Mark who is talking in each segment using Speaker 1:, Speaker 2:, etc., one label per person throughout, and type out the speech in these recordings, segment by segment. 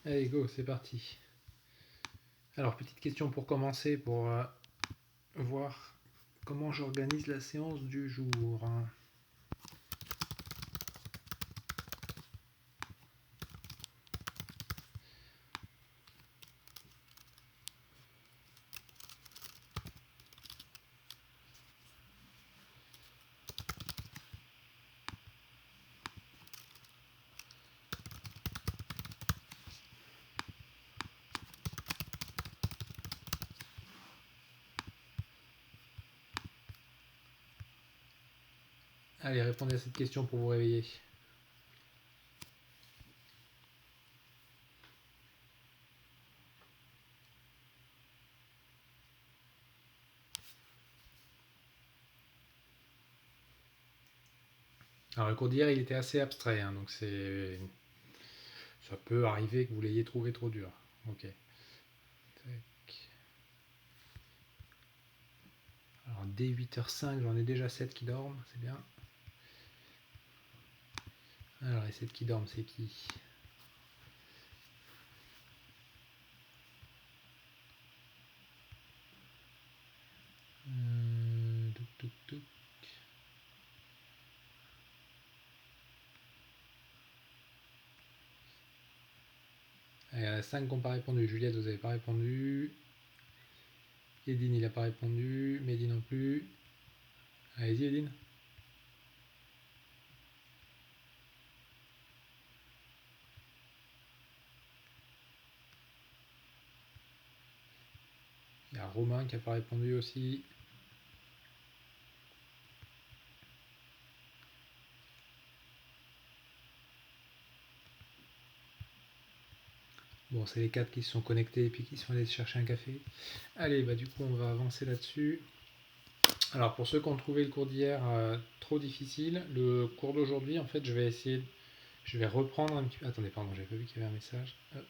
Speaker 1: Allez, go, c'est parti. Alors, petite question pour commencer, pour voir comment j'organise la séance du jour. Allez, répondez à cette question pour vous réveiller. Alors, le cours d'hier, il était assez abstrait, hein, donc ça peut arriver que vous l'ayez trouvé trop dur. Ok. Tac. Alors, dès 8h05, j'en ai déjà 7 qui dorment, c'est bien. Alors, les 7 qui dorment, c'est qui? Touc, touc, touc. Il y en a 5 qui n'ont pas répondu. Juliette, vous n'avez pas répondu. Edine, il n'a pas répondu. Mehdi non plus. Allez-y, Edine. Il y a Romain qui n'a pas répondu aussi. Bon, c'est les 4 qui se sont connectés et puis qui sont allés chercher un café. Allez, bah du coup, on va avancer là-dessus. Alors, pour ceux qui ont trouvé le cours d'hier trop difficile, le cours d'aujourd'hui, en fait, je vais reprendre un petit peu. Attendez, pardon, j'avais pas vu qu'il y avait un message. Hop.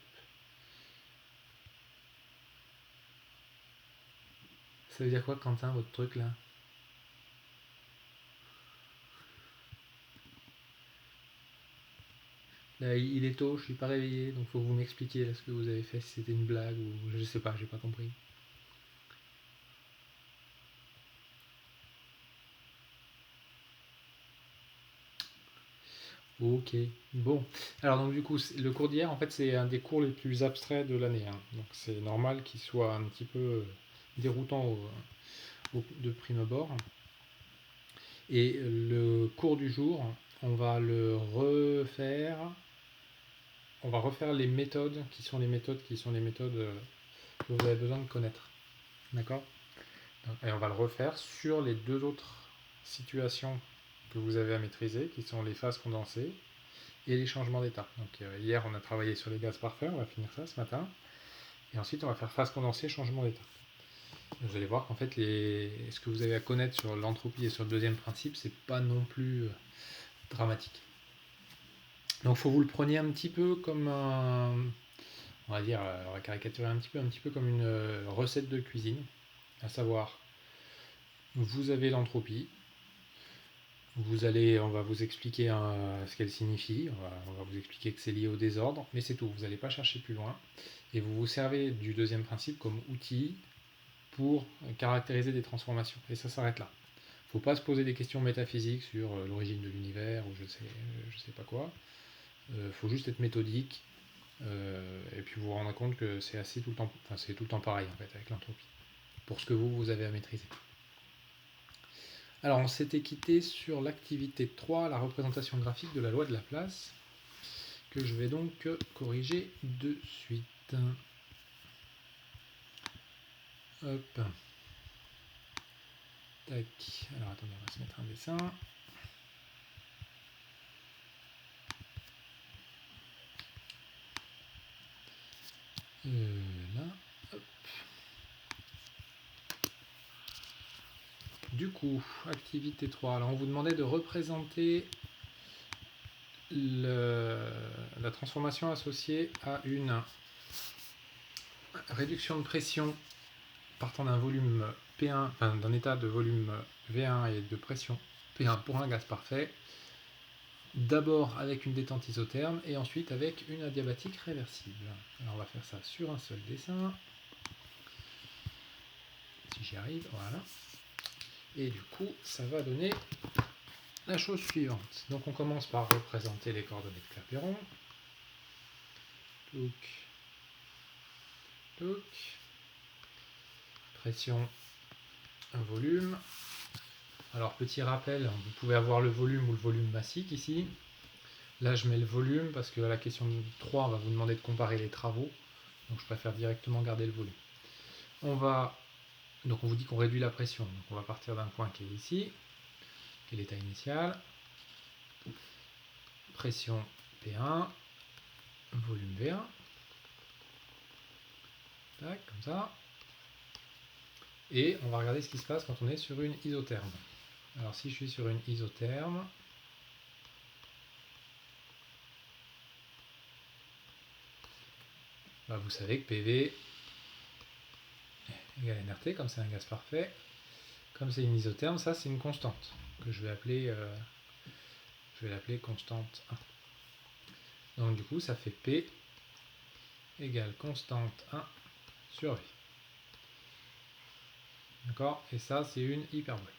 Speaker 1: Ça veut dire quoi, Quentin, votre truc là? Là, il est tôt, je suis pas réveillé, donc faut que vous m'expliquiez ce que vous avez fait, si c'était une blague ou je sais pas, j'ai pas compris. Ok, bon. Alors donc du coup, le cours d'hier, en fait, c'est un des cours les plus abstraits de l'année, hein. Donc c'est normal qu'il soit un petit peu déroutant de prime abord. Et le cours du jour, on va le refaire. On va refaire les méthodes que vous avez besoin de connaître. D'accord? Et on va le refaire sur les deux autres situations que vous avez à maîtriser, qui sont les phases condensées et les changements d'état. Donc hier, on a travaillé sur les gaz parfaits, on va finir ça ce matin. Et ensuite, on va faire phase condensée, changement d'état. Vous allez voir qu'en fait, ce que vous avez à connaître sur l'entropie et sur le deuxième principe, c'est pas non plus dramatique. Donc, il faut que vous le preniez un petit peu comme on va dire, on va caricaturer un petit peu comme une recette de cuisine, à savoir, vous avez l'entropie, on va vous expliquer ce qu'elle signifie, on va vous expliquer que c'est lié au désordre, mais c'est tout, vous n'allez pas chercher plus loin, et vous vous servez du deuxième principe comme outil pour caractériser des transformations, et ça s'arrête là. Il ne faut pas se poser des questions métaphysiques sur l'origine de l'univers ou je sais pas quoi. Il faut juste être méthodique et puis vous vous rendre compte que c'est assez tout le temps, enfin c'est tout le temps pareil en fait avec l'entropie pour ce que vous avez à maîtriser. Alors on s'était quitté sur l'activité 3, la représentation graphique de la loi de Laplace, que je vais donc corriger de suite. Hop. Tac. Alors attendez, on va se mettre un dessin. Là. Hop. Du coup, activité 3. Alors on vous demandait de représenter la transformation associée à une réduction de pression partant d'un volume P1, d'un état de volume V1 et de pression P1 pour un gaz parfait, d'abord avec une détente isotherme et ensuite avec une adiabatique réversible. Alors on va faire ça sur un seul dessin. Si j'y arrive, voilà. Et du coup, ça va donner la chose suivante. Donc on commence par représenter les coordonnées de Clapeyron. Donc, pression, un volume. Alors petit rappel, vous pouvez avoir le volume ou le volume massique ici. Là je mets le volume parce que à la question 3 on va vous demander de comparer les travaux. Donc je préfère directement garder le volume. Donc on vous dit qu'on réduit la pression. Donc on va partir d'un point qui est ici, qui est l'état initial. Pression P1, volume V1. Tac, comme ça. Et on va regarder ce qui se passe quand on est sur une isotherme. Alors si je suis sur une isotherme, bah vous savez que PV égale nRT, comme c'est un gaz parfait. Comme c'est une isotherme, ça c'est une constante, que je vais l'appeler constante 1. Donc du coup ça fait P égale constante 1 sur V. D'accord? Et ça c'est une hyperbole.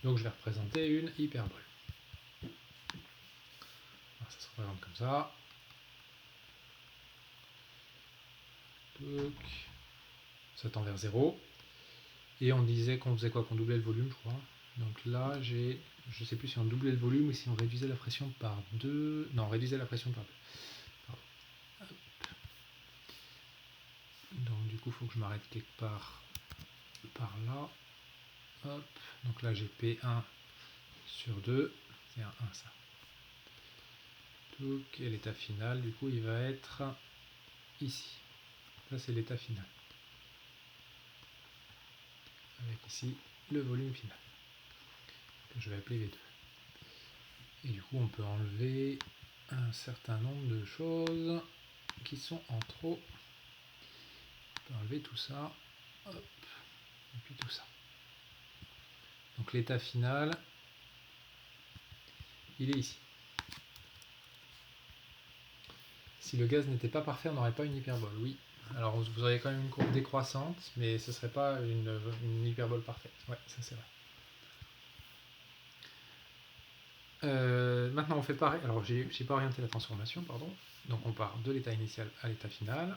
Speaker 1: Donc je vais représenter une hyperbole. Alors, ça se représente comme ça. Ça tend vers 0. Et on disait qu'on faisait quoi? Qu'on doublait le volume, je crois. Donc là, je ne sais plus si on doublait le volume ou si on réduisait la pression par 2. Non, on réduisait la pression par 2. Donc du coup, il faut que je m'arrête quelque part par là. Hop. Donc là, j'ai P1 sur 2. C'est un 1, ça. Donc, et l'état final, du coup, il va être ici. Ça, c'est l'état final. Avec ici le volume final, que je vais appeler V2. Et du coup, on peut enlever un certain nombre de choses qui sont en trop. On peut enlever tout ça. Hop. Et puis tout ça. Donc l'état final, il est ici. Si le gaz n'était pas parfait, on n'aurait pas une hyperbole. Oui. Alors vous auriez quand même une courbe décroissante, mais ce ne serait pas une hyperbole parfaite. Ouais, ça c'est vrai. Maintenant on fait pareil. Alors j'ai pas orienté la transformation, pardon. Donc on part de l'état initial à l'état final.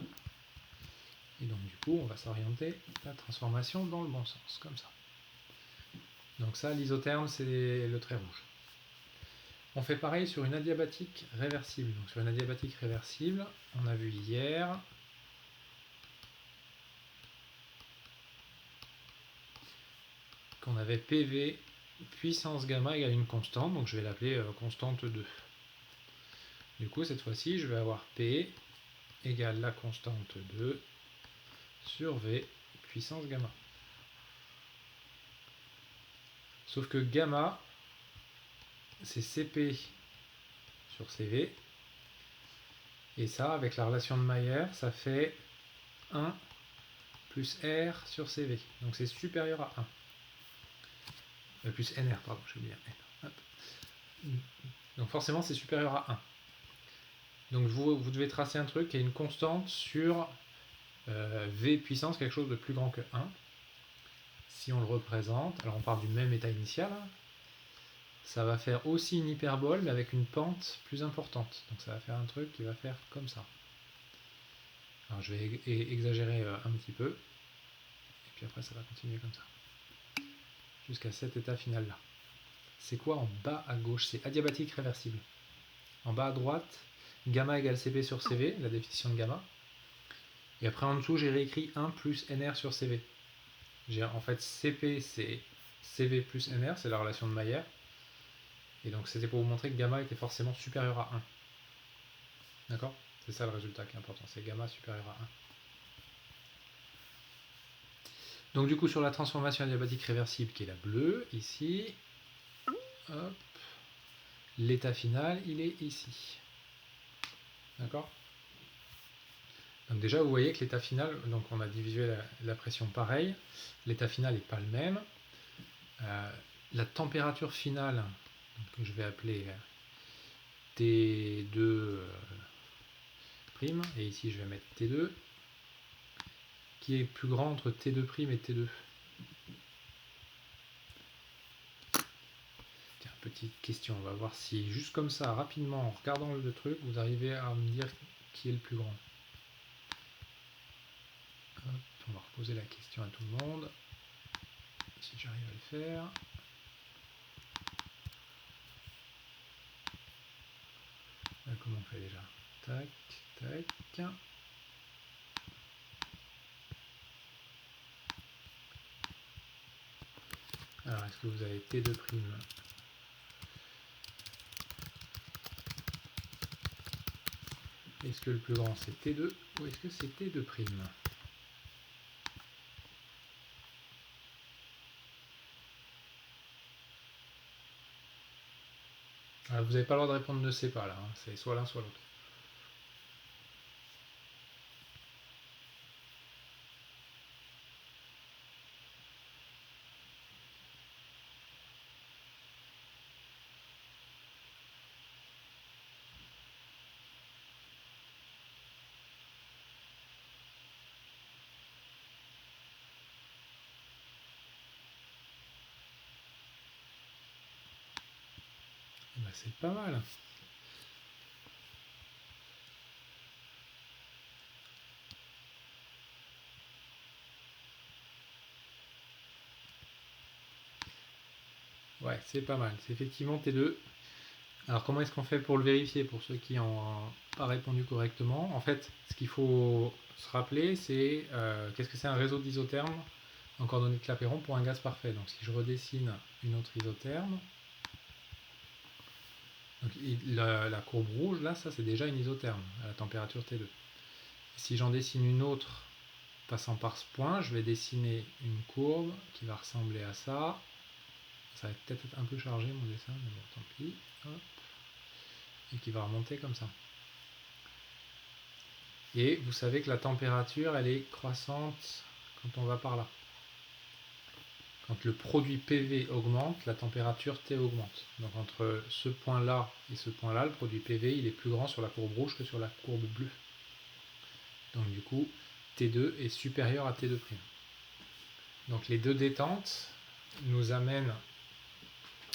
Speaker 1: Et donc du coup on va s'orienter la transformation dans le bon sens, comme ça. Donc ça, l'isotherme, c'est le trait rouge. On fait pareil sur une adiabatique réversible. Donc sur une adiabatique réversible, on a vu hier qu'on avait PV puissance gamma égale une constante, donc je vais l'appeler constante 2. Du coup, cette fois-ci, je vais avoir P égale la constante 2 sur V puissance gamma. Sauf que gamma, c'est Cp sur Cv. Et ça, avec la relation de Mayer, ça fait 1 plus R sur Cv. Donc c'est supérieur à 1. Plus NR, pardon, je vais dire N. Hop. Donc forcément, c'est supérieur à 1. Donc vous devez tracer un truc qui est une constante sur V puissance, quelque chose de plus grand que 1. Si on le représente, alors on part du même état initial, hein, ça va faire aussi une hyperbole, mais avec une pente plus importante. Donc ça va faire un truc qui va faire comme ça. Alors je vais exagérer un petit peu, et puis après ça va continuer comme ça. Jusqu'à cet état final là. C'est quoi en bas à gauche? C'est adiabatique réversible. En bas à droite, gamma égale Cp sur Cv, la définition de gamma. Et après en dessous, j'ai réécrit 1 plus Nr sur Cv. En fait, Cp c'est Cv plus Nr, c'est la relation de Mayer. Et donc c'était pour vous montrer que gamma était forcément supérieur à 1. D'accord? C'est ça le résultat qui est important, c'est gamma supérieur à 1. Donc du coup sur la transformation adiabatique réversible qui est la bleue, ici, hop, l'état final il est ici. D'accord? Donc déjà vous voyez que l'état final, donc on a divisé la pression pareil, l'état final n'est pas le même. la température finale, que je vais appeler T2', et ici je vais mettre T2, qui est plus grand entre T2' et T2. Tiens, petite question, on va voir si juste comme ça, rapidement, en regardant le truc, vous arrivez à me dire qui est le plus grand. Hop, on va reposer la question à tout le monde, si j'arrive à le faire. Comment on fait déjà? Tac, tac. Alors, est-ce que vous avez T2'? Est-ce que le plus grand c'est T2 ou est-ce que c'est T2'? Alors, vous n'avez pas le droit de répondre ne sais pas là, hein. C'est soit l'un soit l'autre. Bah, c'est pas mal. Ouais, c'est pas mal. C'est effectivement T2. Alors comment est-ce qu'on fait pour le vérifier pour ceux qui n'ont pas répondu correctement? En fait, ce qu'il faut se rappeler, c'est qu'est-ce que c'est un réseau d'isothermes en coordonnées de Clapeyron pour un gaz parfait. Donc si je redessine une autre isotherme, donc, la courbe rouge, là, ça c'est déjà une isotherme à la température T2. Et si j'en dessine une autre passant par ce point, je vais dessiner une courbe qui va ressembler à ça. Ça va peut-être être un peu chargé mon dessin, mais bon, tant pis. Hop. Et qui va remonter comme ça. Et vous savez que la température, elle est croissante quand on va par là. Quand le produit PV augmente, la température T augmente. Donc entre ce point-là et ce point-là, le produit PV, il est plus grand sur la courbe rouge que sur la courbe bleue. Donc du coup, T2 est supérieur à T2'. Donc les deux détentes nous amènent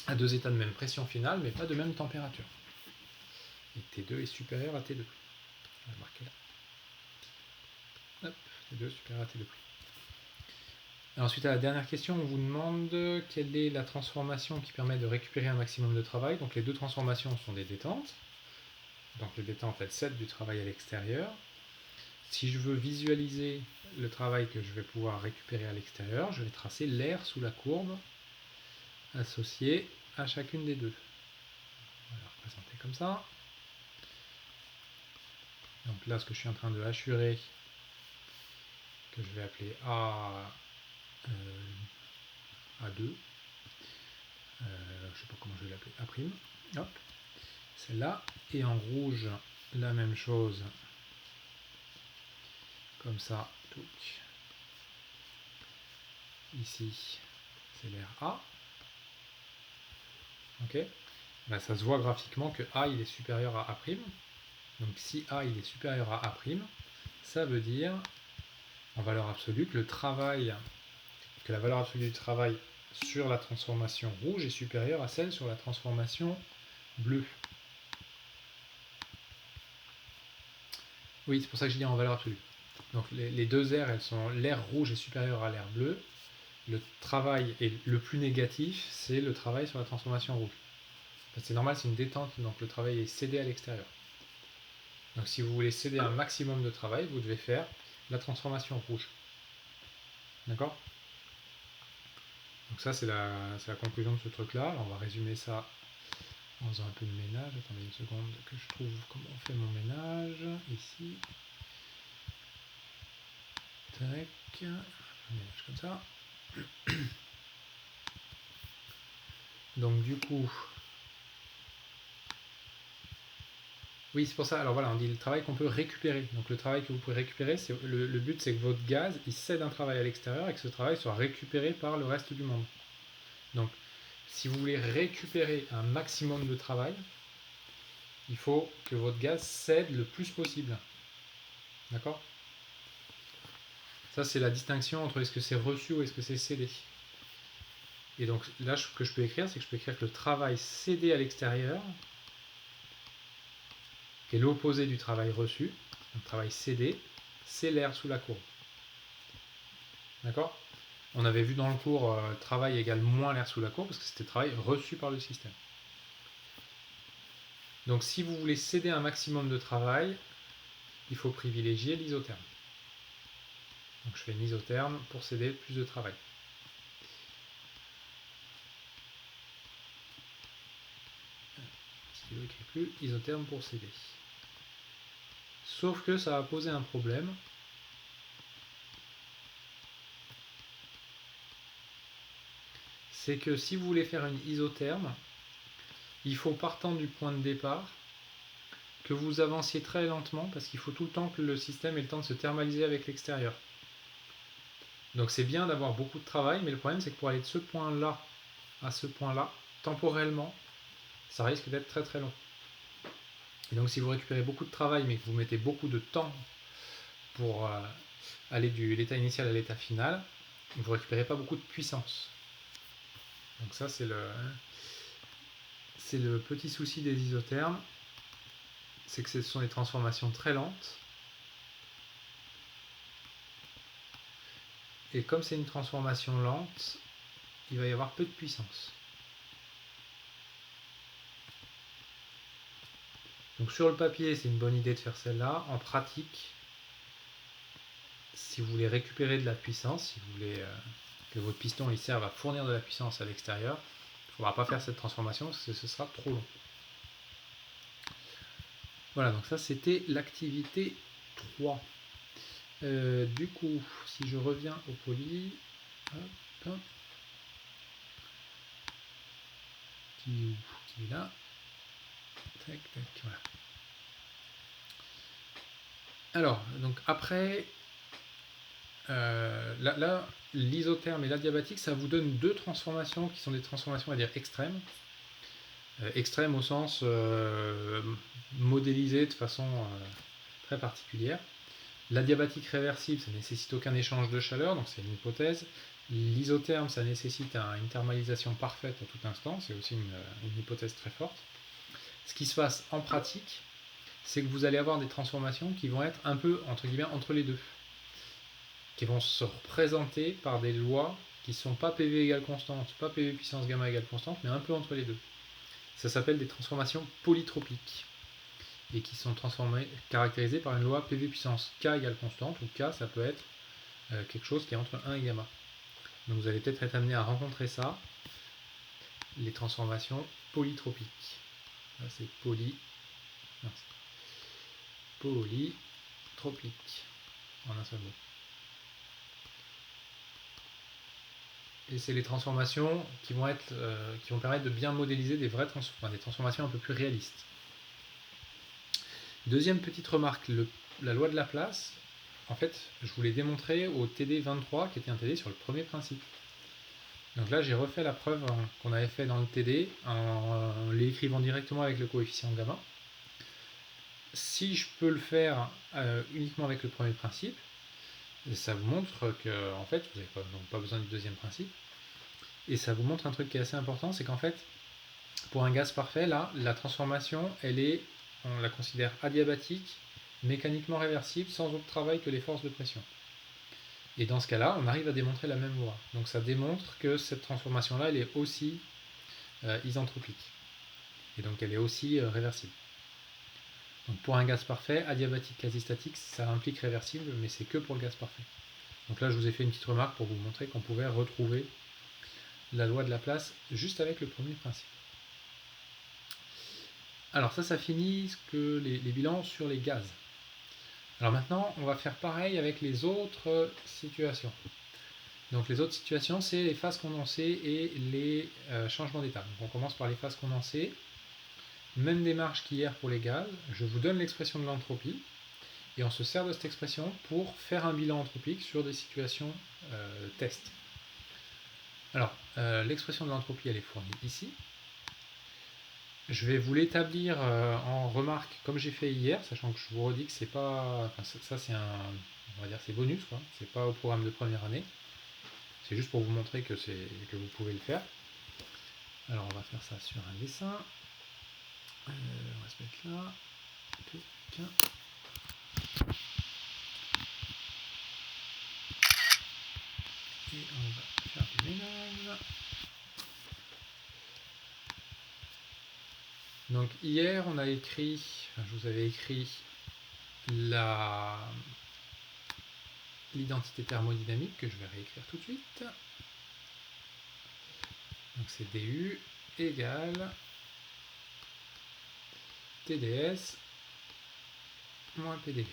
Speaker 1: à deux états de même pression finale, mais pas de même température. Et T2 est supérieur à T2'. Je vais le marquer là. Hop, T2 supérieur à T2'. Et ensuite, à la dernière question, on vous demande quelle est la transformation qui permet de récupérer un maximum de travail. Donc les deux transformations sont des détentes. Donc les détentes, elles cèdent du travail à l'extérieur. Si je veux visualiser le travail que je vais pouvoir récupérer à l'extérieur, je vais tracer l'air sous la courbe associée à chacune des deux. On va la représenter comme ça. Donc là, ce que je suis en train de assurer, que je vais appeler A2, je ne sais pas comment je vais l'appeler, A', hop, celle-là, et en rouge, la même chose, comme ça, touc. Ici, c'est l'air A, ok, ben, ça se voit graphiquement que A il est supérieur à A', donc si A il est supérieur à A', ça veut dire, en valeur absolue, que la valeur absolue du travail sur la transformation rouge est supérieure à celle sur la transformation bleue. Oui, c'est pour ça que je dis en valeur absolue. Donc les deux aires, elles sont l'air rouge est supérieur à l'air bleu. Le travail est le plus négatif, c'est le travail sur la transformation rouge. C'est normal, c'est une détente, donc le travail est cédé à l'extérieur. Donc si vous voulez céder un maximum de travail, vous devez faire la transformation rouge. D'accord? Donc ça, c'est la conclusion de ce truc-là. Alors on va résumer ça en faisant un peu de ménage. Attendez une seconde que je trouve comment on fait mon ménage. Ici. Tac. Ménage comme ça. Donc du coup... Oui, c'est pour ça. Alors voilà, on dit le travail qu'on peut récupérer. Donc le travail que vous pouvez récupérer, c'est le but, c'est que votre gaz, il cède un travail à l'extérieur et que ce travail soit récupéré par le reste du monde. Donc si vous voulez récupérer un maximum de travail, il faut que votre gaz cède le plus possible. D'accord? Ça, c'est la distinction entre est-ce que c'est reçu ou est-ce que c'est cédé. Et donc là, ce que je peux écrire, c'est que je peux écrire que le travail cédé à l'extérieur, qui est l'opposé du travail reçu, donc travail cédé, c'est l'air sous la courbe. D'accord? On avait vu dans le cours travail égale moins l'air sous la courbe, parce que c'était travail reçu par le système. Donc si vous voulez céder un maximum de travail, il faut privilégier l'isotherme. Donc je fais une isotherme pour céder plus de travail. Stylo écrit plus, isotherme pour céder. Sauf que ça va poser un problème. C'est que si vous voulez faire une isotherme, il faut, partant du point de départ, que vous avanciez très lentement, parce qu'il faut tout le temps que le système ait le temps de se thermaliser avec l'extérieur. Donc c'est bien d'avoir beaucoup de travail, mais le problème c'est que pour aller de ce point-là à ce point-là, temporellement, ça risque d'être très très long. Et donc si vous récupérez beaucoup de travail, mais que vous mettez beaucoup de temps pour aller de l'état initial à l'état final, vous ne récupérez pas beaucoup de puissance. Donc ça c'est le petit souci des isothermes, c'est que ce sont des transformations très lentes. Et comme c'est une transformation lente, il va y avoir peu de puissance. Donc sur le papier, c'est une bonne idée de faire celle-là. En pratique, si vous voulez récupérer de la puissance, si vous voulez que votre piston il serve à fournir de la puissance à l'extérieur, il ne faudra pas faire cette transformation parce que ce sera trop long. Voilà, donc ça c'était l'activité 3. Du coup, si je reviens au poly, hop, qui est là, tac, tac, voilà. Alors, donc après, là l'isotherme et l'adiabatique, ça vous donne deux transformations qui sont des transformations, à dire, extrêmes. Extrêmes au sens modélisé de façon très particulière. L'adiabatique réversible, ça ne nécessite aucun échange de chaleur, donc c'est une hypothèse. L'isotherme, ça nécessite une thermalisation parfaite à tout instant, c'est aussi une hypothèse très forte. Ce qui se passe en pratique, c'est que vous allez avoir des transformations qui vont être un peu, entre guillemets, entre les deux, qui vont se représenter par des lois qui ne sont pas PV égale constante, pas PV puissance gamma égale constante, mais un peu entre les deux. Ça s'appelle des transformations polytropiques et qui sont caractérisées par une loi PV puissance K égale constante, où K ça peut être quelque chose qui est entre 1 et gamma. Donc vous allez peut-être être amené à rencontrer ça, les transformations polytropiques. Là c'est polytropique, en un seul mot. Et c'est les transformations qui vont permettre de bien modéliser des transformations un peu plus réalistes. Deuxième petite remarque, la loi de Laplace, en fait, je vous l'ai démontré au TD23, qui était un TD sur le premier principe. Donc là, j'ai refait la preuve qu'on avait fait dans le TD, en l'écrivant directement avec le coefficient gamma. Si je peux le faire uniquement avec le premier principe, ça vous montre que, en fait, vous n'avez pas besoin du deuxième principe. Et ça vous montre un truc qui est assez important, c'est qu'en fait, pour un gaz parfait, là, la transformation, on la considère adiabatique, mécaniquement réversible, sans autre travail que les forces de pression. Et dans ce cas-là, on arrive à démontrer la même loi. Donc ça démontre que cette transformation-là, elle est aussi isentropique. Et donc elle est aussi réversible. Donc pour un gaz parfait, adiabatique quasi-statique, ça implique réversible, mais c'est que pour le gaz parfait. Donc là, je vous ai fait une petite remarque pour vous montrer qu'on pouvait retrouver la loi de Laplace juste avec le premier principe. Alors ça finit les bilans sur les gaz. Alors maintenant, on va faire pareil avec les autres situations. Donc les autres situations, c'est les phases condensées et les changements d'état. Donc on commence par les phases condensées. Même démarche qu'hier pour les gaz, je vous donne l'expression de l'entropie, et on se sert de cette expression pour faire un bilan entropique sur des situations test. Alors, l'expression de l'entropie, elle est fournie ici. Je vais vous l'établir en remarque comme j'ai fait hier, sachant que je vous redis que c'est pas. Enfin, ça c'est un. On va dire c'est bonus, quoi. C'est pas au programme de première année. C'est juste pour vous montrer que vous pouvez le faire. Alors on va faire ça sur un dessin. On va se mettre là. Et on va faire du ménage. Donc hier on a écrit, enfin, je vous avais écrit l'identité thermodynamique que je vais réécrire tout de suite. Donc c'est du égale TDS moins PDV.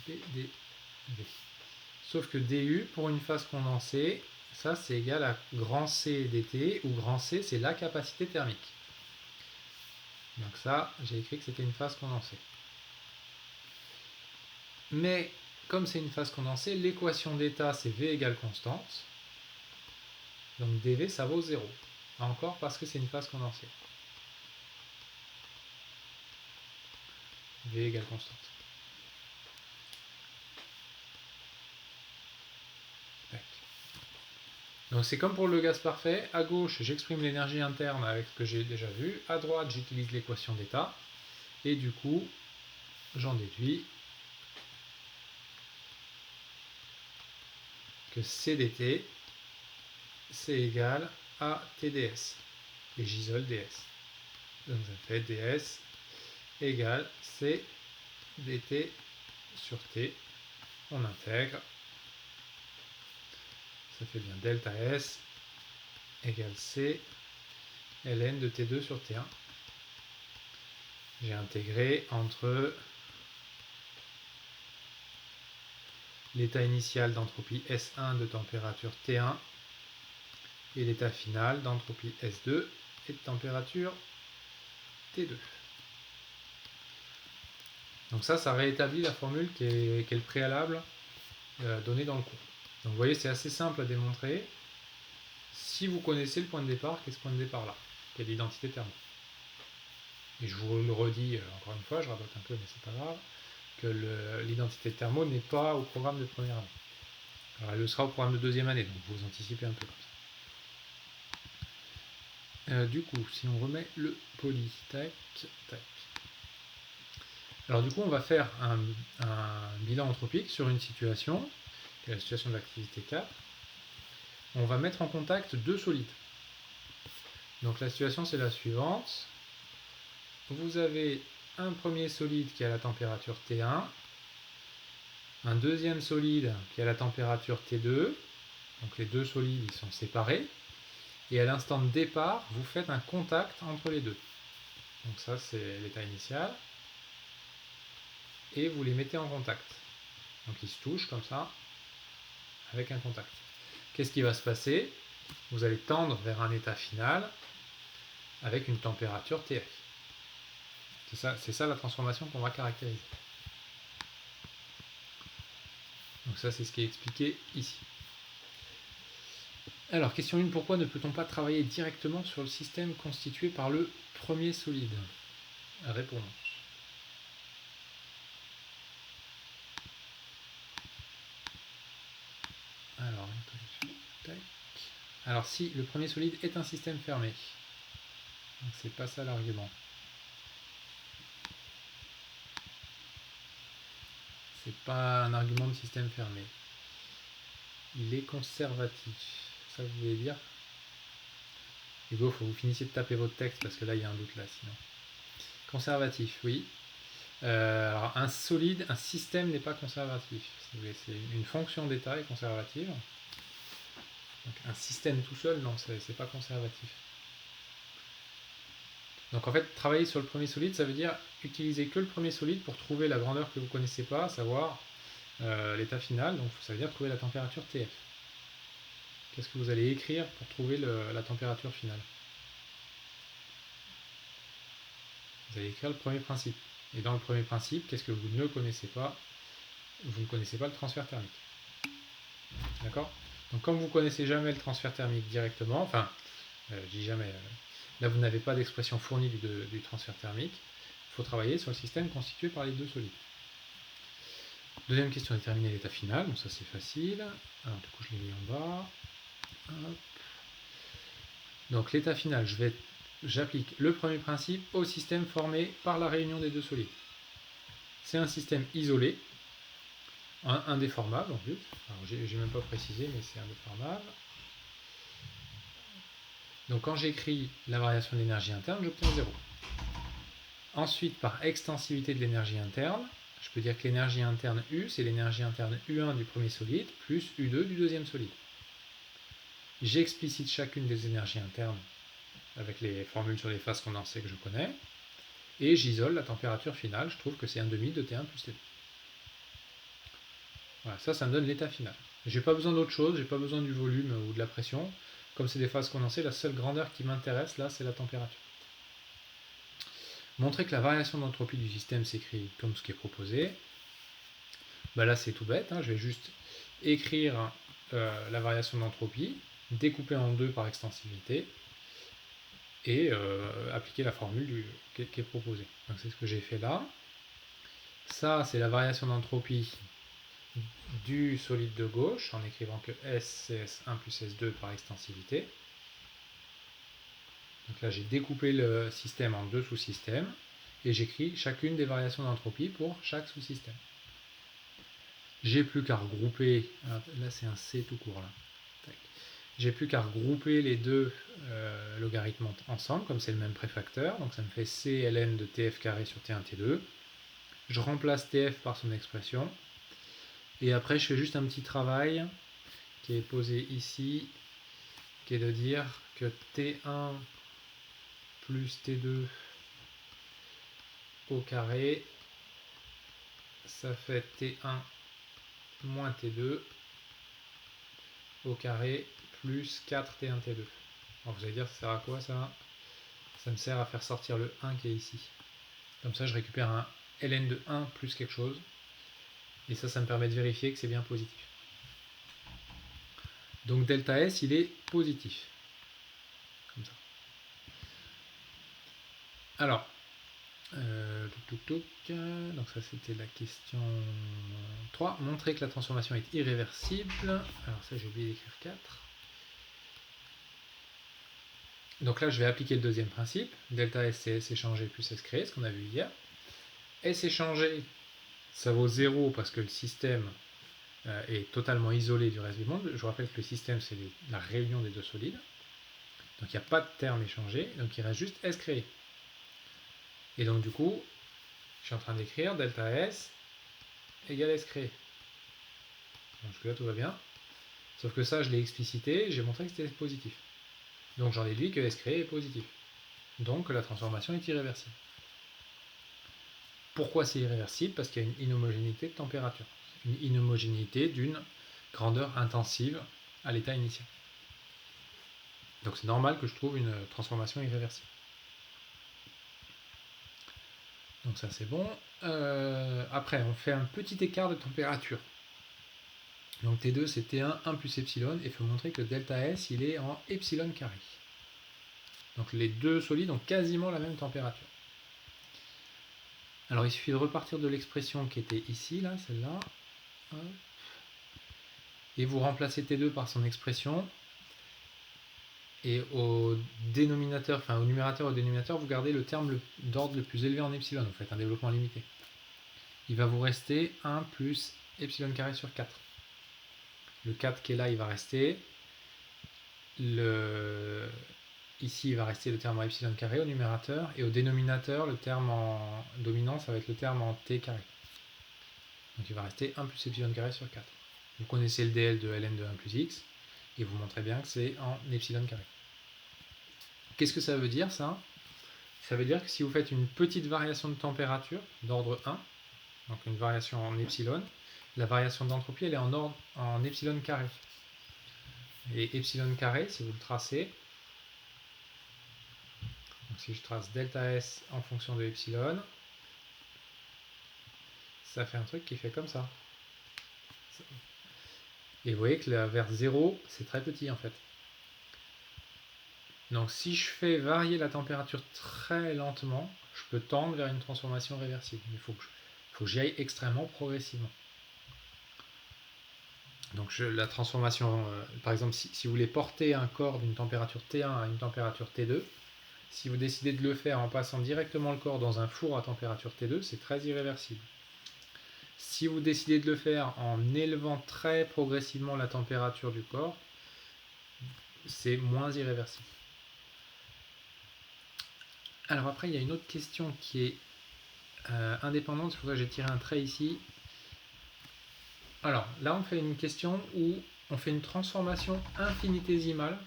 Speaker 1: PDV. Sauf que DU pour une phase condensée, ça c'est égal à grand C dt, où grand C c'est la capacité thermique. Donc ça, j'ai écrit que c'était une phase condensée. Mais comme c'est une phase condensée, l'équation d'état c'est V égale constante. Donc dV ça vaut 0. Encore parce que c'est une phase condensée. V égale constante. Donc c'est comme pour le gaz parfait. À gauche, j'exprime l'énergie interne avec ce que j'ai déjà vu. À droite, j'utilise l'équation d'état. Et du coup, j'en déduis que CdT, c'est égal à TdS. Et j'isole ds. Donc ça fait ds égale C dt sur T. On intègre. Ça fait bien delta S égale C ln de T2 sur T1. J'ai intégré entre l'état initial d'entropie S1 de température T1 et l'état final d'entropie S2 et de température T2. Donc ça rétablit la formule qui est le préalable donné dans le cours. Donc vous voyez, c'est assez simple à démontrer si vous connaissez le point de départ, qui est ce point de départ là, qui est l'identité thermique. Et je vous le redis encore une fois, je radote un peu mais c'est pas grave, que l'identité thermo n'est pas au programme de première année. Alors elle le sera au programme de deuxième année, donc vous anticipez un peu comme ça. Du coup, si on remet le poly, tac, tac. Alors du coup, on va faire un bilan anthropique sur une situation, qui est la situation de l'activité 4. On va mettre en contact deux solides. Donc la situation c'est la suivante. Vous avez un premier solide qui a la température T1, un deuxième solide qui a la température T2. Donc les deux solides ils sont séparés. Et à l'instant de départ, vous faites un contact entre les deux. Donc ça c'est l'état initial. Et vous les mettez en contact. Donc ils se touchent comme ça, avec un contact. Qu'est-ce qui va se passer? Vous allez tendre vers un état final avec une température TF. C'est ça la transformation qu'on va caractériser. Donc ça c'est ce qui est expliqué ici. Alors question 1, pourquoi ne peut-on pas travailler directement sur le système constitué par le premier solide? Répondons. Alors si le premier solide est un système fermé, donc c'est pas ça l'argument. C'est pas un argument de système fermé. Il est conservatif. Ça vous voulez dire? Hugo, faut que vous finissiez de taper votre texte parce que là il y a un doute là sinon. Conservatif, oui. Alors un solide, un système n'est pas conservatif. C'est une fonction d'état est conservative. Donc un système tout seul, non, c'est pas conservatif. Donc en fait, travailler sur le premier solide, ça veut dire utiliser que le premier solide pour trouver la grandeur que vous ne connaissez pas, à savoir l'état final. Donc ça veut dire trouver la température TF. Qu'est-ce que vous allez écrire pour trouver la température finale? Vous allez écrire le premier principe. Et dans le premier principe, qu'est-ce que vous ne connaissez pas? vous ne connaissez pas le transfert thermique. D'accord? Donc comme vous ne connaissez jamais le transfert thermique directement, enfin, je dis jamais, là vous n'avez pas d'expression fournie du transfert thermique, il faut travailler sur le système constitué par les deux solides. Deuxième question, déterminer l'état final, donc ça c'est facile. Alors du coup je l'ai mis en bas. Hop. Donc l'état final, j'applique le premier principe au système formé par la réunion des deux solides. C'est un système isolé, indéformable en plus. Alors j'ai même pas précisé, mais c'est indéformable. Donc quand j'écris la variation de l'énergie interne, j'obtiens 0. Ensuite, par extensivité de l'énergie interne, je peux dire que l'énergie interne U, c'est l'énergie interne U1 du premier solide, plus U2 du deuxième solide. J'explicite chacune des énergies internes avec les formules sur les phases condensées que je connais, et j'isole la température finale, je trouve que c'est 1,5 de T1 plus T2. Voilà, ça me donne l'état final. J'ai pas besoin d'autre chose, j'ai pas besoin du volume ou de la pression. Comme c'est des phases condensées, la seule grandeur qui m'intéresse là, c'est la température. Montrer que la variation d'entropie du système s'écrit comme ce qui est proposé. Bah là, c'est tout bête, hein, je vais juste écrire la variation d'entropie, découper en deux par extensivité, et appliquer la formule qui est proposée. Donc c'est ce que j'ai fait là. Ça, c'est la variation d'entropie du solide de gauche, en écrivant que S, c'est S1 plus S2 par extensivité. Donc là, j'ai découpé le système en deux sous-systèmes, et j'écris chacune des variations d'entropie pour chaque sous-système. J'ai plus qu'à regrouper, là c'est un C tout court là. J'ai plus qu'à regrouper les deux logarithmes ensemble, comme c'est le même préfacteur, donc ça me fait C ln de Tf carré sur T1 T2. Je remplace Tf par son expression, et après je fais juste un petit travail qui est posé ici, qui est de dire que T1 plus T2 au carré, ça fait T1 moins T2 au carré plus 4 T1 T2. Alors vous allez dire, ça sert à quoi ça? Ça me sert à faire sortir le 1 qui est ici. Comme ça, je récupère un ln de 1 plus quelque chose. Et ça me permet de vérifier que c'est bien positif. Donc delta S, il est positif. Comme ça. Alors, donc ça c'était la question 3. Montrer que la transformation est irréversible. Alors ça, j'ai oublié d'écrire 4. Donc là, je vais appliquer le deuxième principe. Delta S, c'est S échangé plus S créé, ce qu'on a vu hier. S échangé, ça vaut 0 parce que le système est totalement isolé du reste du monde. Je vous rappelle que le système, c'est la réunion des deux solides. Donc il n'y a pas de terme échangé, donc il reste juste S créé. Et donc du coup, je suis en train d'écrire delta S égale S créé. Donc jusque là tout va bien. Sauf que ça, je l'ai explicité, j'ai montré que c'était positif. Donc j'en déduis que S créé est positif. Donc la transformation est irréversible. Pourquoi c'est irréversible? Parce qu'il y a une inhomogénéité de température. Une inhomogénéité d'une grandeur intensive à l'état initial. Donc c'est normal que je trouve une transformation irréversible. Donc ça c'est bon. Après, on fait un petit écart de température. Donc T2 c'est T1, 1 plus epsilon, et il faut montrer que delta S il est en epsilon carré. Donc les deux solides ont quasiment la même température. Alors il suffit de repartir de l'expression qui était ici, là, celle-là. Et vous remplacez T2 par son expression. Et au dénominateur, enfin au numérateur et au dénominateur, vous gardez le terme d'ordre le plus élevé en epsilon, vous faites un développement limité. Il va vous rester 1 plus epsilon carré sur 4. Le 4 qui est là, il va rester. Ici, il va rester le terme en epsilon carré au numérateur, et au dénominateur, le terme en dominant, ça va être le terme en t carré. Donc il va rester 1 plus epsilon carré sur 4. Vous connaissez le dl de ln de 1 plus x, et vous montrez bien que c'est en epsilon carré. Qu'est-ce que ça veut dire ça? Ça veut dire que si vous faites une petite variation de température d'ordre 1, donc une variation en epsilon, la variation d'entropie elle est en epsilon carré. Et epsilon carré, si vous le tracez, donc si je trace delta S en fonction de epsilon, ça fait un truc qui fait comme ça. Et vous voyez que vers 0, c'est très petit en fait. Donc si je fais varier la température très lentement, je peux tendre vers une transformation réversible. Il faut que j'y aille extrêmement progressivement. Donc la transformation, par exemple, si vous voulez porter un corps d'une température T1 à une température T2, si vous décidez de le faire en passant directement le corps dans un four à température T2, c'est très irréversible. Si vous décidez de le faire en élevant très progressivement la température du corps, c'est moins irréversible. Alors après, il y a une autre question qui est indépendante, c'est pour ça que j'ai tiré un trait ici. Alors là, on fait une question où on fait une transformation infinitésimale,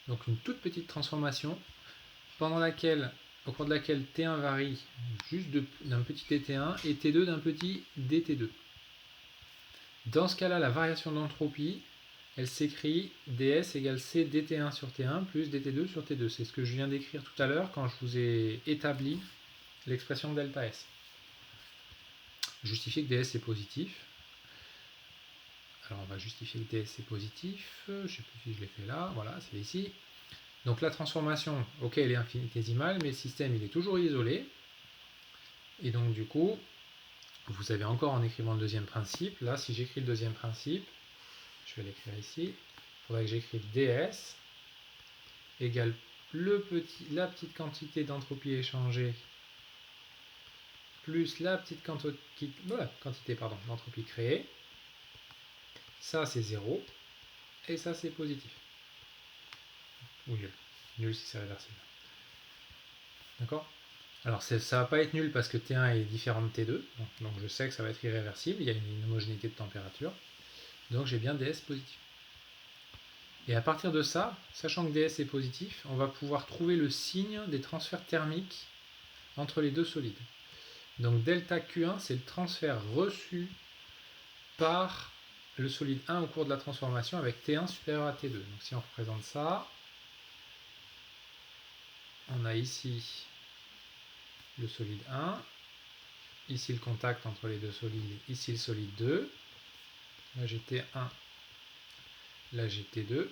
Speaker 1: donc une toute petite transformation, au cours de laquelle T1 varie juste d'un petit dt1 et T2 d'un petit dt2. Dans ce cas-là, la variation d'entropie, elle s'écrit ds égale c dt1 sur t1 plus dt2 sur t2. C'est ce que je viens d'écrire tout à l'heure quand je vous ai établi l'expression delta S. Justifier que ds est positif. Alors on va justifier que ds est positif. Je ne sais plus si je l'ai fait là. Voilà, c'est ici. Donc la transformation, ok, elle est infinitésimale, mais le système il est toujours isolé. Et donc du coup, vous avez encore en écrivant le deuxième principe. Là, si j'écris le deuxième principe, je vais l'écrire ici. Il faudrait que j'écrive ds égale la petite quantité d'entropie échangée plus la petite quantité d'entropie créée. Ça, c'est 0. Et ça, c'est positif. Ou nul. Nul si c'est réversible. D'accord ? Alors, ça ne va pas être nul parce que T1 est différent de T2. Donc, je sais que ça va être irréversible. Il y a une homogénéité de température. Donc, j'ai bien ds positif. Et à partir de ça, sachant que ds est positif, on va pouvoir trouver le signe des transferts thermiques entre les deux solides. Donc delta Q1, c'est le transfert reçu par le solide 1 au cours de la transformation avec T1 supérieur à T2. Donc si on représente ça, on a ici le solide 1, ici le contact entre les deux solides, ici le solide 2, là j'ai T1, là j'ai T2,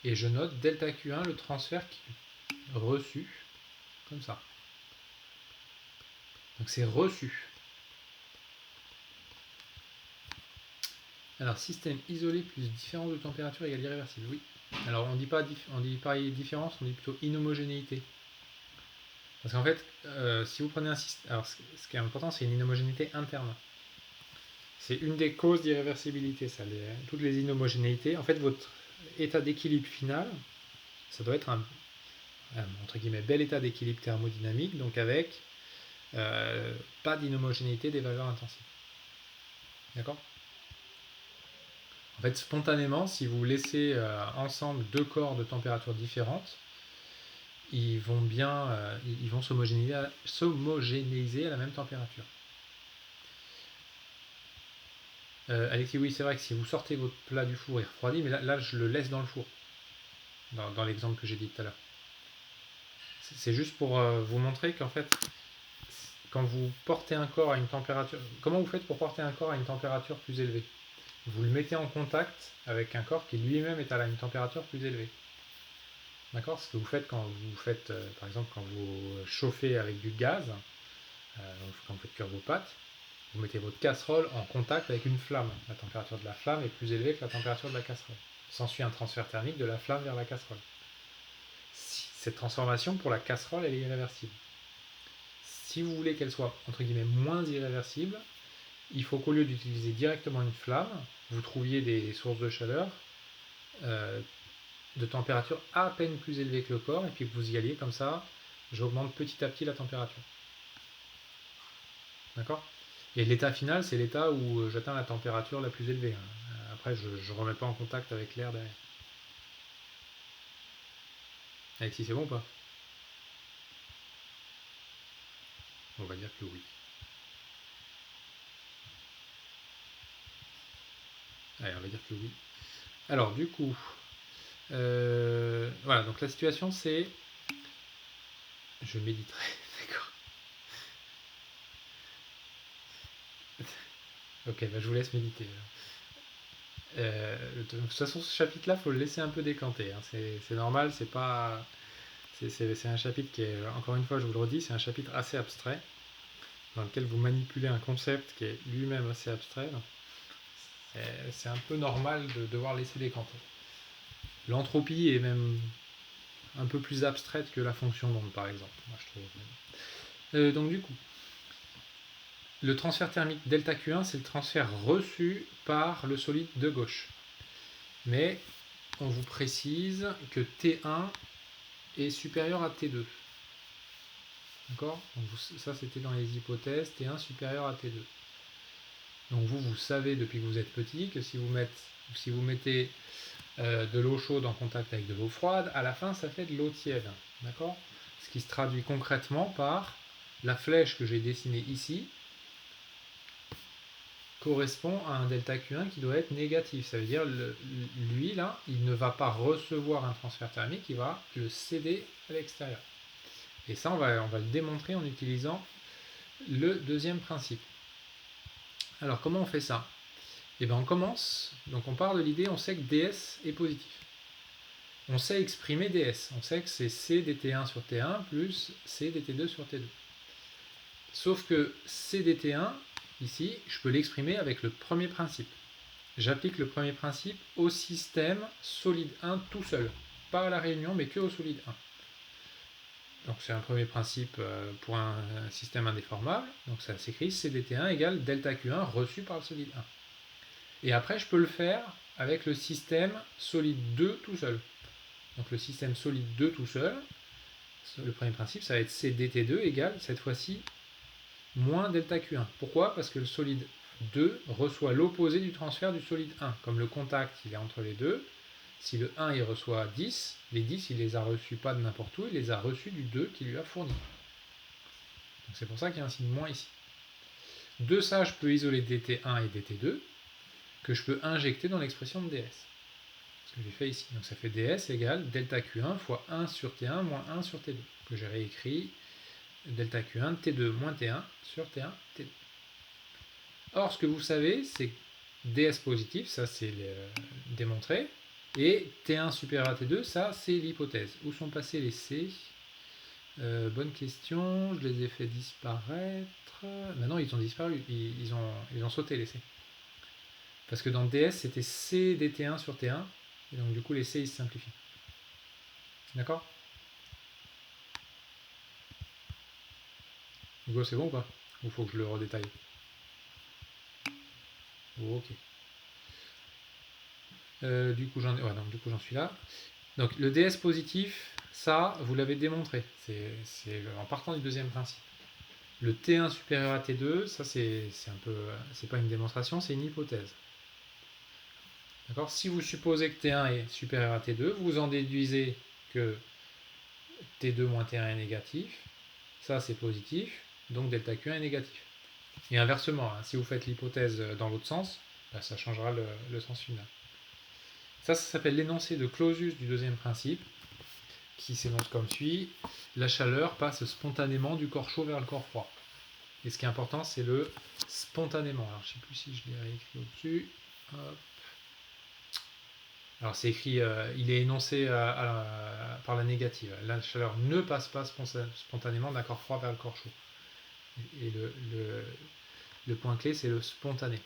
Speaker 1: et je note delta Q1, le transfert reçu, comme ça. Donc c'est reçu. Alors système isolé plus différence de température égale irréversible, oui. Alors on dit pas différence, on dit plutôt inhomogénéité. Parce qu'en fait, si vous prenez un système, alors ce qui est important, c'est une inhomogénéité interne. C'est une des causes d'irréversibilité, ça, toutes les inhomogénéités. En fait, votre état d'équilibre final, ça doit être un entre guillemets bel état d'équilibre thermodynamique, donc avec pas d'inhomogénéité des valeurs intensives. D'accord ? En fait, spontanément, si vous laissez ensemble deux corps de température différentes, ils vont s'homogénéiser à la même température. Alexis, oui, c'est vrai que si vous sortez votre plat du four, il refroidit, mais là je le laisse dans le four, dans l'exemple que j'ai dit tout à l'heure. C'est juste pour vous montrer qu'en fait, quand vous portez un corps à une température... Comment vous faites pour porter un corps à une température plus élevée ? Vous le mettez en contact avec un corps qui lui-même est à une température plus élevée. D'accord ? Ce que vous faites quand vous faites, par exemple, quand vous chauffez avec du gaz, quand vous faites cuire vos pâtes, vous mettez votre casserole en contact avec une flamme. La température de la flamme est plus élevée que la température de la casserole. S'ensuit un transfert thermique de la flamme vers la casserole. Cette transformation, pour la casserole, elle est irréversible. Si vous voulez qu'elle soit, entre guillemets, moins irréversible, il faut qu'au lieu d'utiliser directement une flamme, vous trouviez des sources de chaleur de température à peine plus élevée que le corps, et puis que vous y alliez comme ça, j'augmente petit à petit la température. D'accord ? Et l'état final, c'est l'état où j'atteins la température la plus élevée. Après, je ne remets pas en contact avec l'air derrière. Alexis, c'est bon ou pas ? On va dire que oui. Allez, on va dire que oui. Alors, du coup, voilà, donc la situation c'est... Je méditerai, d'accord. Ok, bah, je vous laisse méditer. De toute façon, ce chapitre-là, faut le laisser un peu décanter, hein. C'est normal, c'est pas. C'est un chapitre qui est, encore une fois, je vous le redis, c'est un chapitre assez abstrait, dans lequel vous manipulez un concept qui est lui-même assez abstrait. C'est un peu normal de devoir laisser décanter. L'entropie est même un peu plus abstraite que la fonction d'onde, par exemple, moi je trouve. Donc du coup, le transfert thermique delta Q1, c'est le transfert reçu par le solide de gauche. Mais on vous précise que T1 est supérieur à T2. D'accord? Donc ça, c'était dans les hypothèses, T1 supérieur à T2. Donc vous savez depuis que vous êtes petit que si vous mettez de l'eau chaude en contact avec de l'eau froide, à la fin, ça fait de l'eau tiède. D'accord? Ce qui se traduit concrètement par la flèche que j'ai dessinée ici correspond à un delta Q1 qui doit être négatif. Ça veut dire, lui, là, il ne va pas recevoir un transfert thermique, il va le céder à l'extérieur. Et ça, on va le démontrer en utilisant le deuxième principe. Alors, comment on fait ça? Eh bien, on commence, donc on part de l'idée, on sait que ds est positif. On sait exprimer ds, on sait que c'est c dt1 sur t1 plus c dt2 sur t2. Sauf que c dt1, ici, je peux l'exprimer avec le premier principe. J'applique le premier principe au système solide 1 tout seul. Pas à la réunion, mais que au solide 1. Donc c'est un premier principe pour un système indéformable. Donc ça s'écrit CDT1 égale delta Q1 reçu par le solide 1. Et après, je peux le faire avec le système solide 2 tout seul. Donc le système solide 2 tout seul, le premier principe, ça va être CDT2 égale, cette fois-ci, moins delta Q1. Pourquoi? Parce que le solide 2 reçoit l'opposé du transfert du solide 1. Comme le contact, il est entre les deux, si le 1 il reçoit 10, les 10 il les a reçus pas de n'importe où, il les a reçus du 2 qui lui a fourni. Donc c'est pour ça qu'il y a un signe moins ici. De ça, je peux isoler dt1 et dt2, que je peux injecter dans l'expression de ds. Ce que j'ai fait ici. Donc ça fait ds égale delta q1 fois 1 sur t1 moins 1 sur t2, que j'ai réécrit delta q1 t2 moins t1 sur t1 t2. Or, ce que vous savez, c'est que ds positif, ça c'est démontré, et T1 supérieur à T2, ça c'est l'hypothèse. Où sont passés les C? Bonne question, je les ai fait disparaître. Maintenant ils ont disparu, ils ont sauté les C. Parce que dans DS c'était C dt1 sur T1, et donc du coup les C ils se simplifient. D'accord? Hugo, c'est bon ou pas? Ou faut que je le redétaille? Oh, ok. Du coup j'en suis là. Donc le DS positif, ça, vous l'avez démontré. C'est en partant du deuxième principe. Le T1 supérieur à T2, ça c'est pas une démonstration, c'est une hypothèse. D'accord? Si vous supposez que T1 est supérieur à T2, vous en déduisez que T2 moins T1 est négatif. Ça c'est positif, donc delta Q1 est négatif. Et inversement, hein, si vous faites l'hypothèse dans l'autre sens, bah, ça changera le sens final. Ça s'appelle l'énoncé de Clausius du deuxième principe, qui s'énonce comme suit. La chaleur passe spontanément du corps chaud vers le corps froid. Et ce qui est important, c'est le spontanément. Alors, je ne sais plus si je l'ai réécrit au-dessus. Alors, c'est écrit, il est énoncé par la négative. La chaleur ne passe pas spontanément d'un corps froid vers le corps chaud. Et le point clé, c'est le spontané.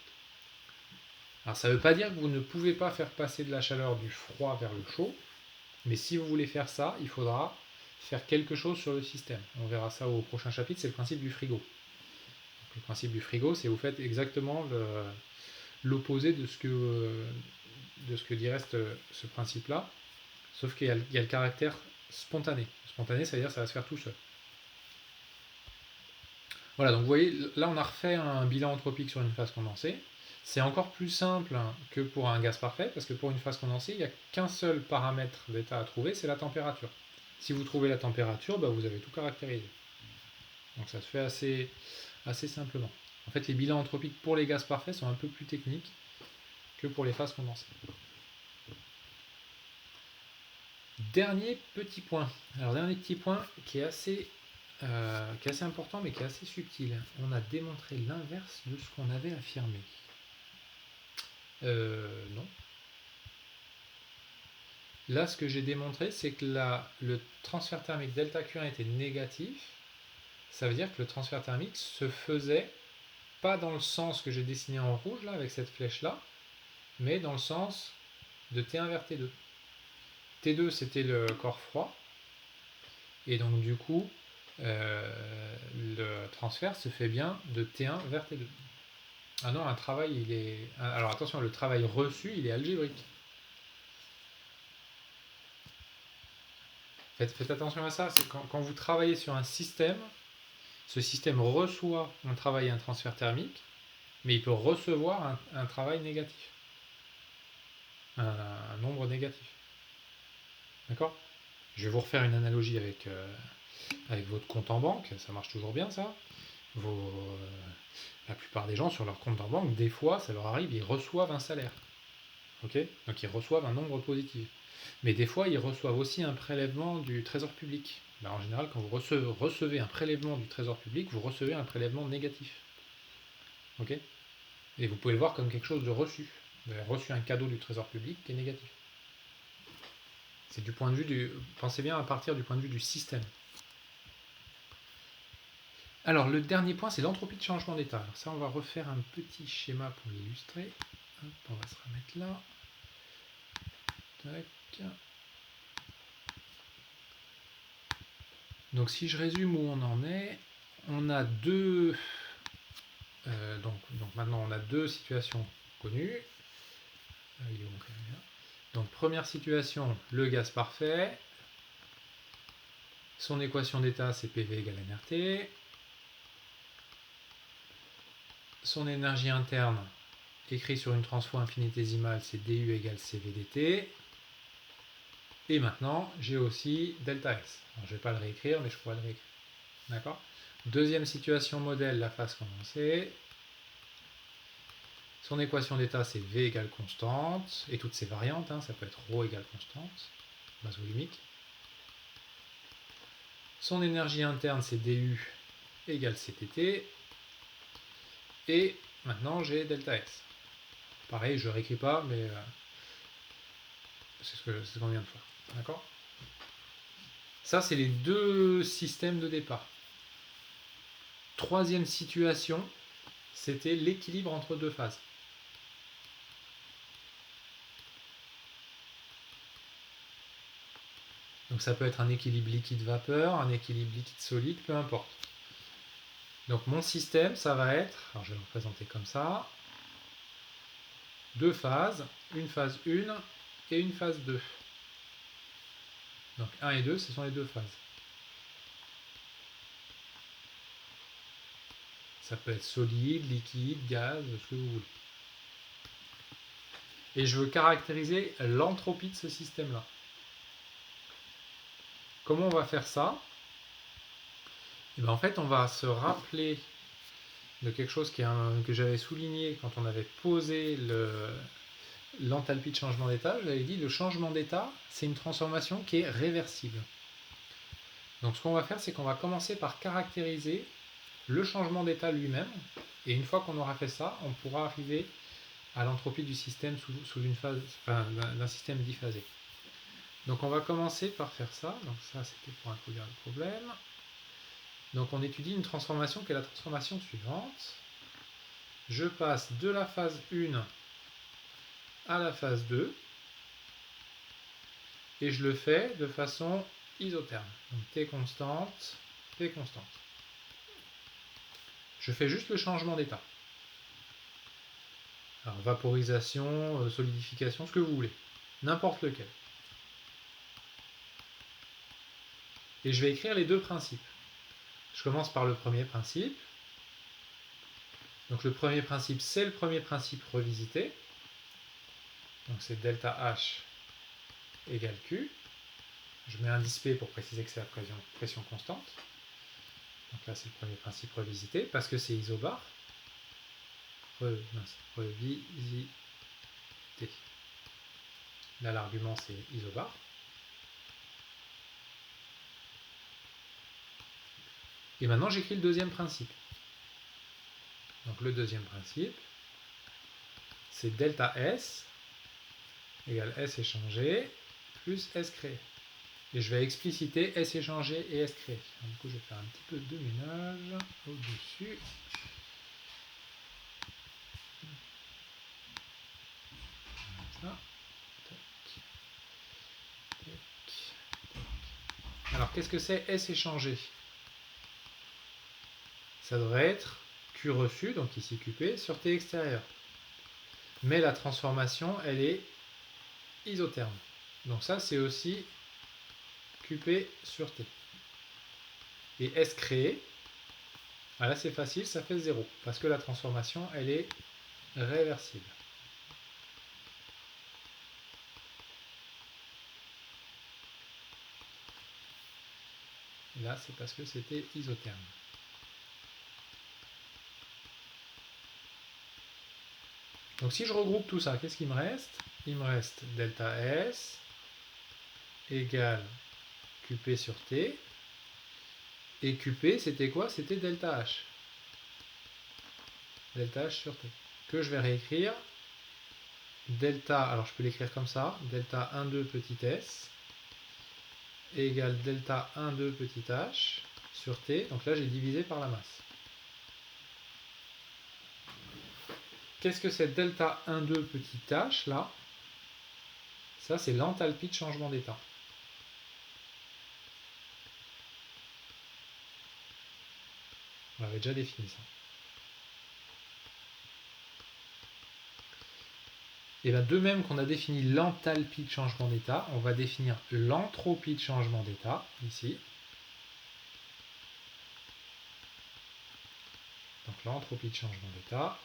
Speaker 1: Alors, ça ne veut pas dire que vous ne pouvez pas faire passer de la chaleur du froid vers le chaud, mais si vous voulez faire ça, il faudra faire quelque chose sur le système. On verra ça au prochain chapitre, c'est le principe du frigo. Donc, le principe du frigo, c'est que vous faites exactement l'opposé de ce que dirait ce principe-là, sauf qu'il y a le caractère spontané. Spontané, ça veut dire que ça va se faire tout seul. Voilà, donc vous voyez, là on a refait un bilan anthropique sur une phase condensée. C'est encore plus simple que pour un gaz parfait, parce que pour une phase condensée, il n'y a qu'un seul paramètre d'état à trouver, c'est la température. Si vous trouvez la température, bah vous avez tout caractérisé. Donc ça se fait assez simplement. En fait, les bilans anthropiques pour les gaz parfaits sont un peu plus techniques que pour les phases condensées. Dernier petit point. Alors, dernier petit point qui est assez important, mais qui est assez subtil. On a démontré l'inverse de ce qu'on avait affirmé. Non. Là, ce que j'ai démontré, c'est que le transfert thermique delta Q1 était négatif. Ça veut dire que le transfert thermique se faisait pas dans le sens que j'ai dessiné en rouge, là, avec cette flèche-là, mais dans le sens de T1 vers T2. T2, c'était le corps froid. Et donc, du coup, le transfert se fait bien de T1 vers T2. Ah non, un travail, il est... Alors attention, le travail reçu, il est algébrique. Faites attention à ça, c'est quand vous travaillez sur un système, ce système reçoit un travail et un transfert thermique, mais il peut recevoir un travail négatif, un nombre négatif. D'accord? Je vais vous refaire une analogie avec votre compte en banque, ça marche toujours bien ça. La plupart des gens sur leur compte en banque, des fois, ça leur arrive, ils reçoivent un salaire. Ok? Donc ils reçoivent un nombre positif. Mais des fois, ils reçoivent aussi un prélèvement du trésor public. Ben, en général, quand vous recevez un prélèvement du trésor public, vous recevez un prélèvement négatif. Ok? Et vous pouvez le voir comme quelque chose de reçu. Vous avez reçu un cadeau du trésor public qui est négatif. C'est du point de vue du... Pensez bien à partir du point de vue du système. Alors, le dernier point, c'est l'entropie de changement d'état. Alors ça, on va refaire un petit schéma pour l'illustrer. Hop, on va se remettre là. Tac. Donc, si je résume où on en est, on a deux... donc maintenant, on a deux situations connues. Donc, première situation, le gaz parfait. Son équation d'état, c'est PV égale nRT. Son énergie interne, écrit sur une transfo infinitésimale, c'est du égale CVdt. Et maintenant, j'ai aussi delta S. Alors, je ne vais pas le réécrire, mais je pourrais le réécrire. D'accord? Deuxième situation modèle, la phase condensée. Son équation d'état, c'est V égale constante, et toutes ses variantes, ça peut être ρ égale constante, base volumique. Son énergie interne, c'est du égale CTT. Et maintenant, j'ai delta S. Pareil, je ne réécris pas, mais c'est ce qu'on vient de faire. D'accord? Ça, c'est les deux systèmes de départ. Troisième situation, c'était l'équilibre entre deux phases. Donc ça peut être un équilibre liquide-vapeur, un équilibre liquide-solide, peu importe. Donc mon système, ça va être, alors je vais le représenter comme ça, deux phases, une phase 1 et une phase 2. Donc 1 et 2, ce sont les deux phases. Ça peut être solide, liquide, gaz, ce que vous voulez. Et je veux caractériser l'entropie de ce système-là. Comment on va faire ça? Et bien en fait, on va se rappeler de quelque chose que j'avais souligné quand on avait posé l'enthalpie de changement d'état. J'avais dit le changement d'état, c'est une transformation qui est réversible. Donc ce qu'on va faire, c'est qu'on va commencer par caractériser le changement d'état lui-même. Et une fois qu'on aura fait ça, on pourra arriver à l'entropie du système sous une phase, enfin, d'un système biphasé. Donc on va commencer par faire ça. Donc ça, c'était pour introduire le problème. Donc on étudie une transformation qui est la transformation suivante. Je passe de la phase 1 à la phase 2 et je le fais de façon isotherme. Donc T constante, P constante. Je fais juste le changement d'état. Alors vaporisation, solidification, ce que vous voulez. N'importe lequel. Et je vais écrire les deux principes. Je commence par le premier principe. Donc le premier principe, c'est le premier principe revisité. Donc c'est delta H égale Q. Je mets un disp pour préciser que c'est la pression constante. Donc là, c'est le premier principe revisité, parce que c'est isobar. Revisité. Là, l'argument, c'est isobar. Et maintenant, j'écris le deuxième principe. Donc le deuxième principe, c'est delta S égale S échangé plus S créé. Et je vais expliciter S échangé et S créé. Du coup, je vais faire un petit peu de ménage au-dessus. Comme ça. Alors, qu'est-ce que c'est S échangé? Ça devrait être Q reçu, donc ici QP, sur T extérieur. Mais la transformation, elle est isotherme. Donc ça, c'est aussi QP sur T. Et S créé, là c'est facile, ça fait 0, parce que la transformation, elle est réversible. Là, c'est parce que c'était isotherme. Donc si je regroupe tout ça, qu'est-ce qu'il me reste? Il me reste delta S égale QP sur T. Et QP, c'était quoi? C'était delta H. Delta H sur T. Que je vais réécrire. Delta, alors je peux l'écrire comme ça. Delta 1, 2 petit s égale delta 1, 2 petit h sur T. Donc là, j'ai divisé par la masse. Qu'est-ce que c'est delta 1, 2 petit h là? Ça, c'est l'enthalpie de changement d'état. On avait déjà défini ça. Et bien de même qu'on a défini l'enthalpie de changement d'état, on va définir l'entropie de changement d'état, ici. Donc l'entropie de changement d'état,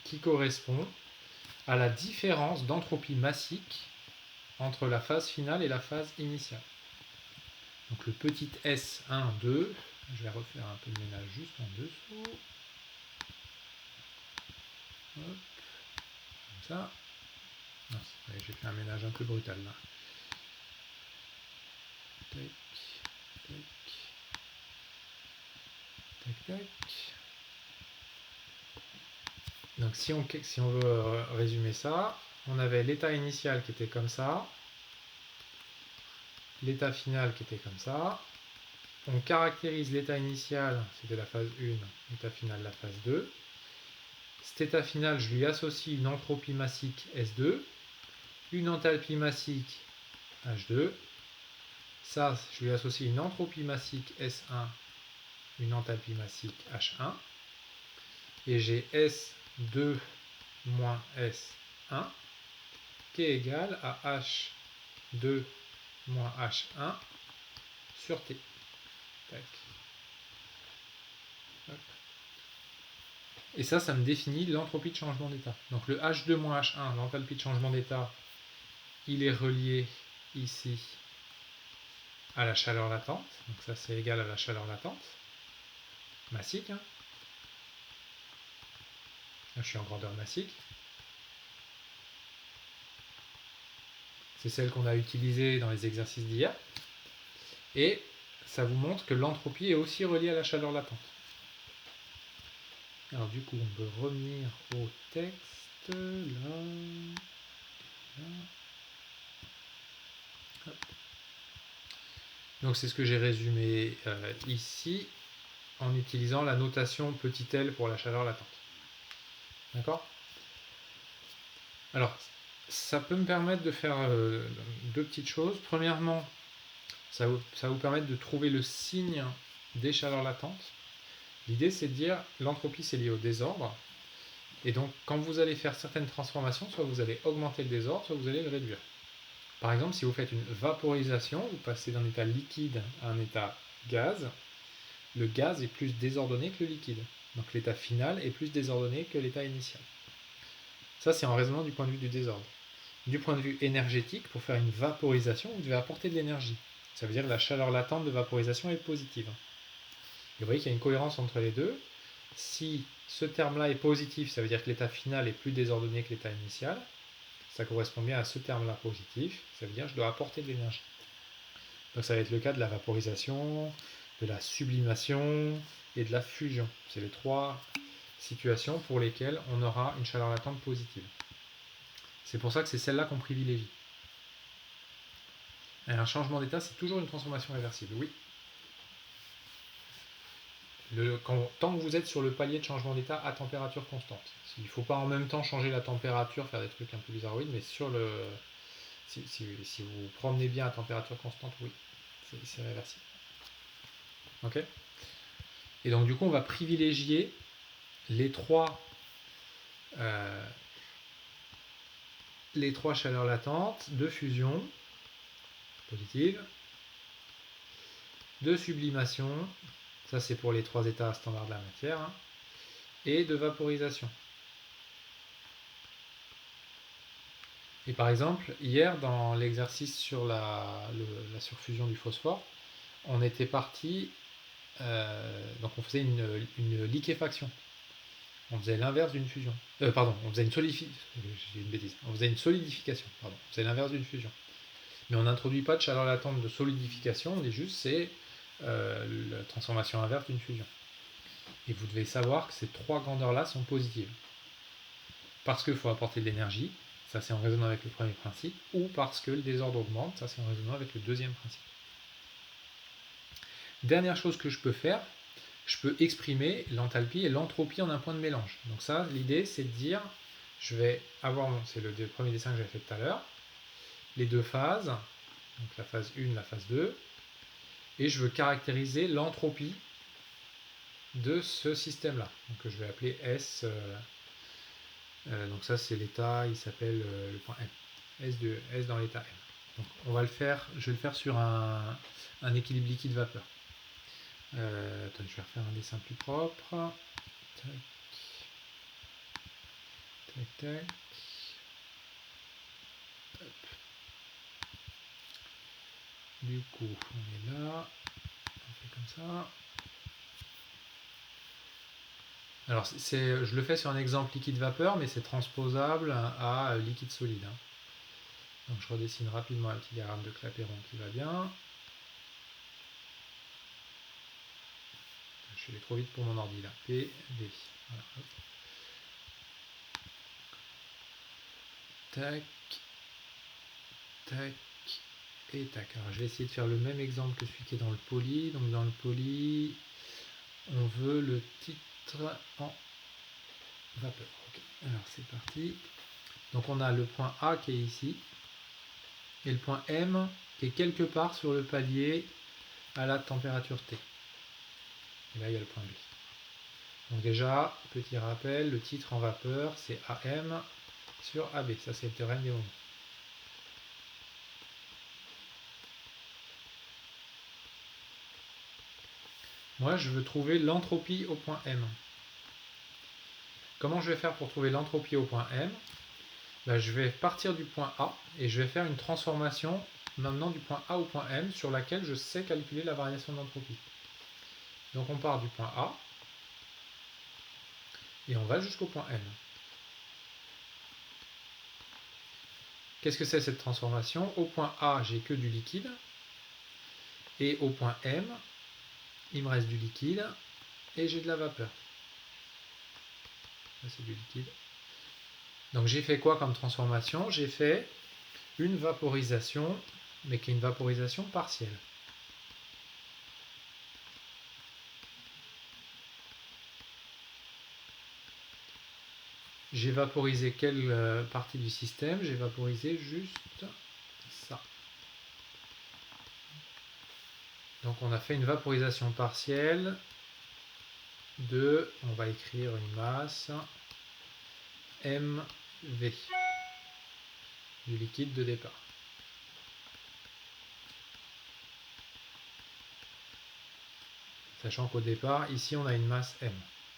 Speaker 1: qui correspond à la différence d'entropie massique entre la phase finale et la phase initiale. Donc le petit S1, 2, je vais refaire un peu de ménage juste en dessous. Hop, comme ça. J'ai fait un ménage un peu brutal là. Tac, tac, tac, tac. Donc si on veut résumer ça, on avait l'état initial qui était comme ça, l'état final qui était comme ça. On caractérise l'état initial, c'était la phase 1, l'état final la phase 2. Cet état final, je lui associe une entropie massique S2, une enthalpie massique H2. Ça, je lui associe une entropie massique S1, une enthalpie massique H1. Et j'ai S2 moins S1 qui est égal à H2 moins H1 sur T. Tac. Hop. Et ça me définit l'entropie de changement d'état. Donc le H2 moins H1, l'enthalpie de changement d'état, il est relié ici à la chaleur latente. Donc ça, c'est égal à la chaleur latente. Massique. Hein. Là, je suis en grandeur massique. C'est celle qu'on a utilisée dans les exercices d'hier. Et ça vous montre que l'entropie est aussi reliée à la chaleur latente. Alors du coup, on peut revenir au texte. Là. Hop. Donc c'est ce que j'ai résumé ici en utilisant la notation petit l pour la chaleur latente. D'accord? Alors, ça peut me permettre de faire deux petites choses. Premièrement, ça va vous permettre de trouver le signe des chaleurs latentes. L'idée, c'est de dire l'entropie, c'est lié au désordre. Et donc, quand vous allez faire certaines transformations, soit vous allez augmenter le désordre, soit vous allez le réduire. Par exemple, si vous faites une vaporisation, vous passez d'un état liquide à un état gaz, le gaz est plus désordonné que le liquide. Donc l'état final est plus désordonné que l'état initial. Ça, c'est en raisonnant du point de vue du désordre. Du point de vue énergétique, pour faire une vaporisation, vous devez apporter de l'énergie. Ça veut dire que la chaleur latente de vaporisation est positive. Et vous voyez qu'il y a une cohérence entre les deux. Si ce terme-là est positif, ça veut dire que l'état final est plus désordonné que l'état initial. Ça correspond bien à ce terme-là positif. Ça veut dire que je dois apporter de l'énergie. Donc ça va être le cas de la vaporisation, de la sublimation et de la fusion. C'est les trois situations pour lesquelles on aura une chaleur latente positive. C'est pour ça que c'est celle-là qu'on privilégie. Et un changement d'état, c'est toujours une transformation réversible, oui. Tant que vous êtes sur le palier de changement d'état à température constante. Il ne faut pas en même temps changer la température, faire des trucs un peu bizarroïdes, mais si vous promenez bien à température constante, oui, c'est réversible. Ok. Et donc du coup, on va privilégier les trois chaleurs latentes de fusion positive, de sublimation, ça c'est pour les trois états standards de la matière, hein, et de vaporisation. Et par exemple, hier dans l'exercice sur la surfusion du phosphore, on était parti, donc on faisait une liquéfaction. On faisait l'inverse d'une fusion. On faisait une solidification. J'ai une bêtise. On faisait une solidification. Pardon. On faisait l'inverse d'une fusion. Mais on n'introduit pas de chaleur latente de solidification, on dit juste c'est la transformation inverse d'une fusion. Et vous devez savoir que ces trois grandeurs-là sont positives. Parce qu'il faut apporter de l'énergie, ça c'est en résonance avec le premier principe, ou parce que le désordre augmente, ça c'est en résonance avec le deuxième principe. Dernière chose que je peux faire, je peux exprimer l'enthalpie et l'entropie en un point de mélange. Donc ça, l'idée c'est de dire, je vais avoir, c'est le premier dessin que j'avais fait tout à l'heure, les deux phases, donc la phase 1, la phase 2, et je veux caractériser l'entropie de ce système-là. Donc je vais appeler S, donc ça c'est l'état, il s'appelle le point M, S dans l'état M. Donc on va le faire, je vais le faire sur un équilibre liquide-vapeur. Attends, je vais refaire un dessin plus propre. Tac, tac, tac. Hop. Du coup, on est là, on fait comme ça. Alors, je le fais sur un exemple liquide-vapeur, mais c'est transposable à liquide-solide. Hein. Donc, je redessine rapidement un petit diagramme de Clapeyron qui va bien. Je suis allé trop vite pour mon ordi là. P, D. Voilà. Tac, tac et tac. Alors, je vais essayer de faire le même exemple que celui qui est dans le poly. Donc, dans le poly, on veut le titre en vapeur. Okay. Alors, c'est parti. Donc, on a le point A qui est ici. Et le point M qui est quelque part sur le palier à la température T. Et là, il y a le point B. Donc déjà, petit rappel, le titre en vapeur, c'est AM sur AB. Ça, c'est le théorème des moments. Moi, je veux trouver l'entropie au point M. Comment je vais faire pour trouver l'entropie au point M? Je vais partir du point A et je vais faire une transformation maintenant du point A au point M sur laquelle je sais calculer la variation d'entropie. Donc on part du point A et on va jusqu'au point M. Qu'est-ce que c'est cette transformation? Au point A, j'ai que du liquide. Et au point M, il me reste du liquide et j'ai de la vapeur. Ça, c'est du liquide. Donc j'ai fait quoi comme transformation? J'ai fait une vaporisation, mais qui est une vaporisation partielle. J'ai vaporisé quelle partie du système? J'ai vaporisé juste ça. Donc on a fait une vaporisation partielle de, on va écrire une masse MV du liquide de départ. Sachant qu'au départ, ici on a une masse M.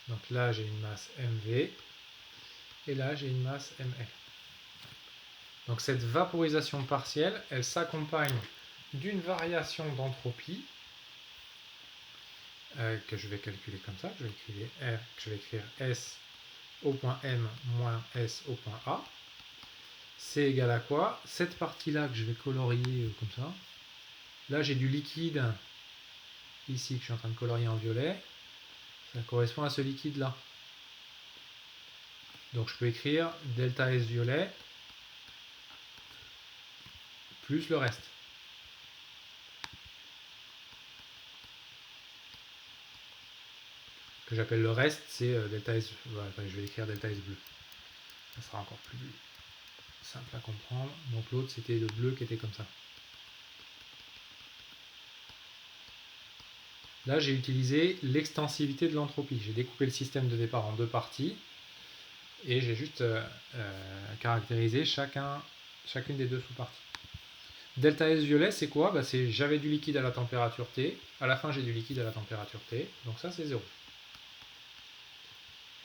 Speaker 1: Donc là j'ai une masse MV et là j'ai une masse ML. Donc cette vaporisation partielle, elle s'accompagne d'une variation d'entropie que je vais calculer comme ça. Je vais écrire S au point M moins S au point A. C'est égal à quoi? Cette partie-là que je vais colorier comme ça. Là j'ai du liquide ici que je suis en train de colorier en violet. Ça correspond à ce liquide-là. Donc je peux écrire delta S violet plus le reste. Que j'appelle le reste, c'est delta S. Voilà, je vais écrire delta S bleu. Ça sera encore plus simple à comprendre. Donc l'autre, c'était le bleu qui était comme ça. Là, j'ai utilisé l'extensivité de l'entropie. J'ai découpé le système de départ en deux parties et j'ai juste caractérisé chacune des deux sous-parties. Delta S violet, c'est quoi? C'est j'avais du liquide à la température T, à la fin j'ai du liquide à la température T, donc ça c'est 0.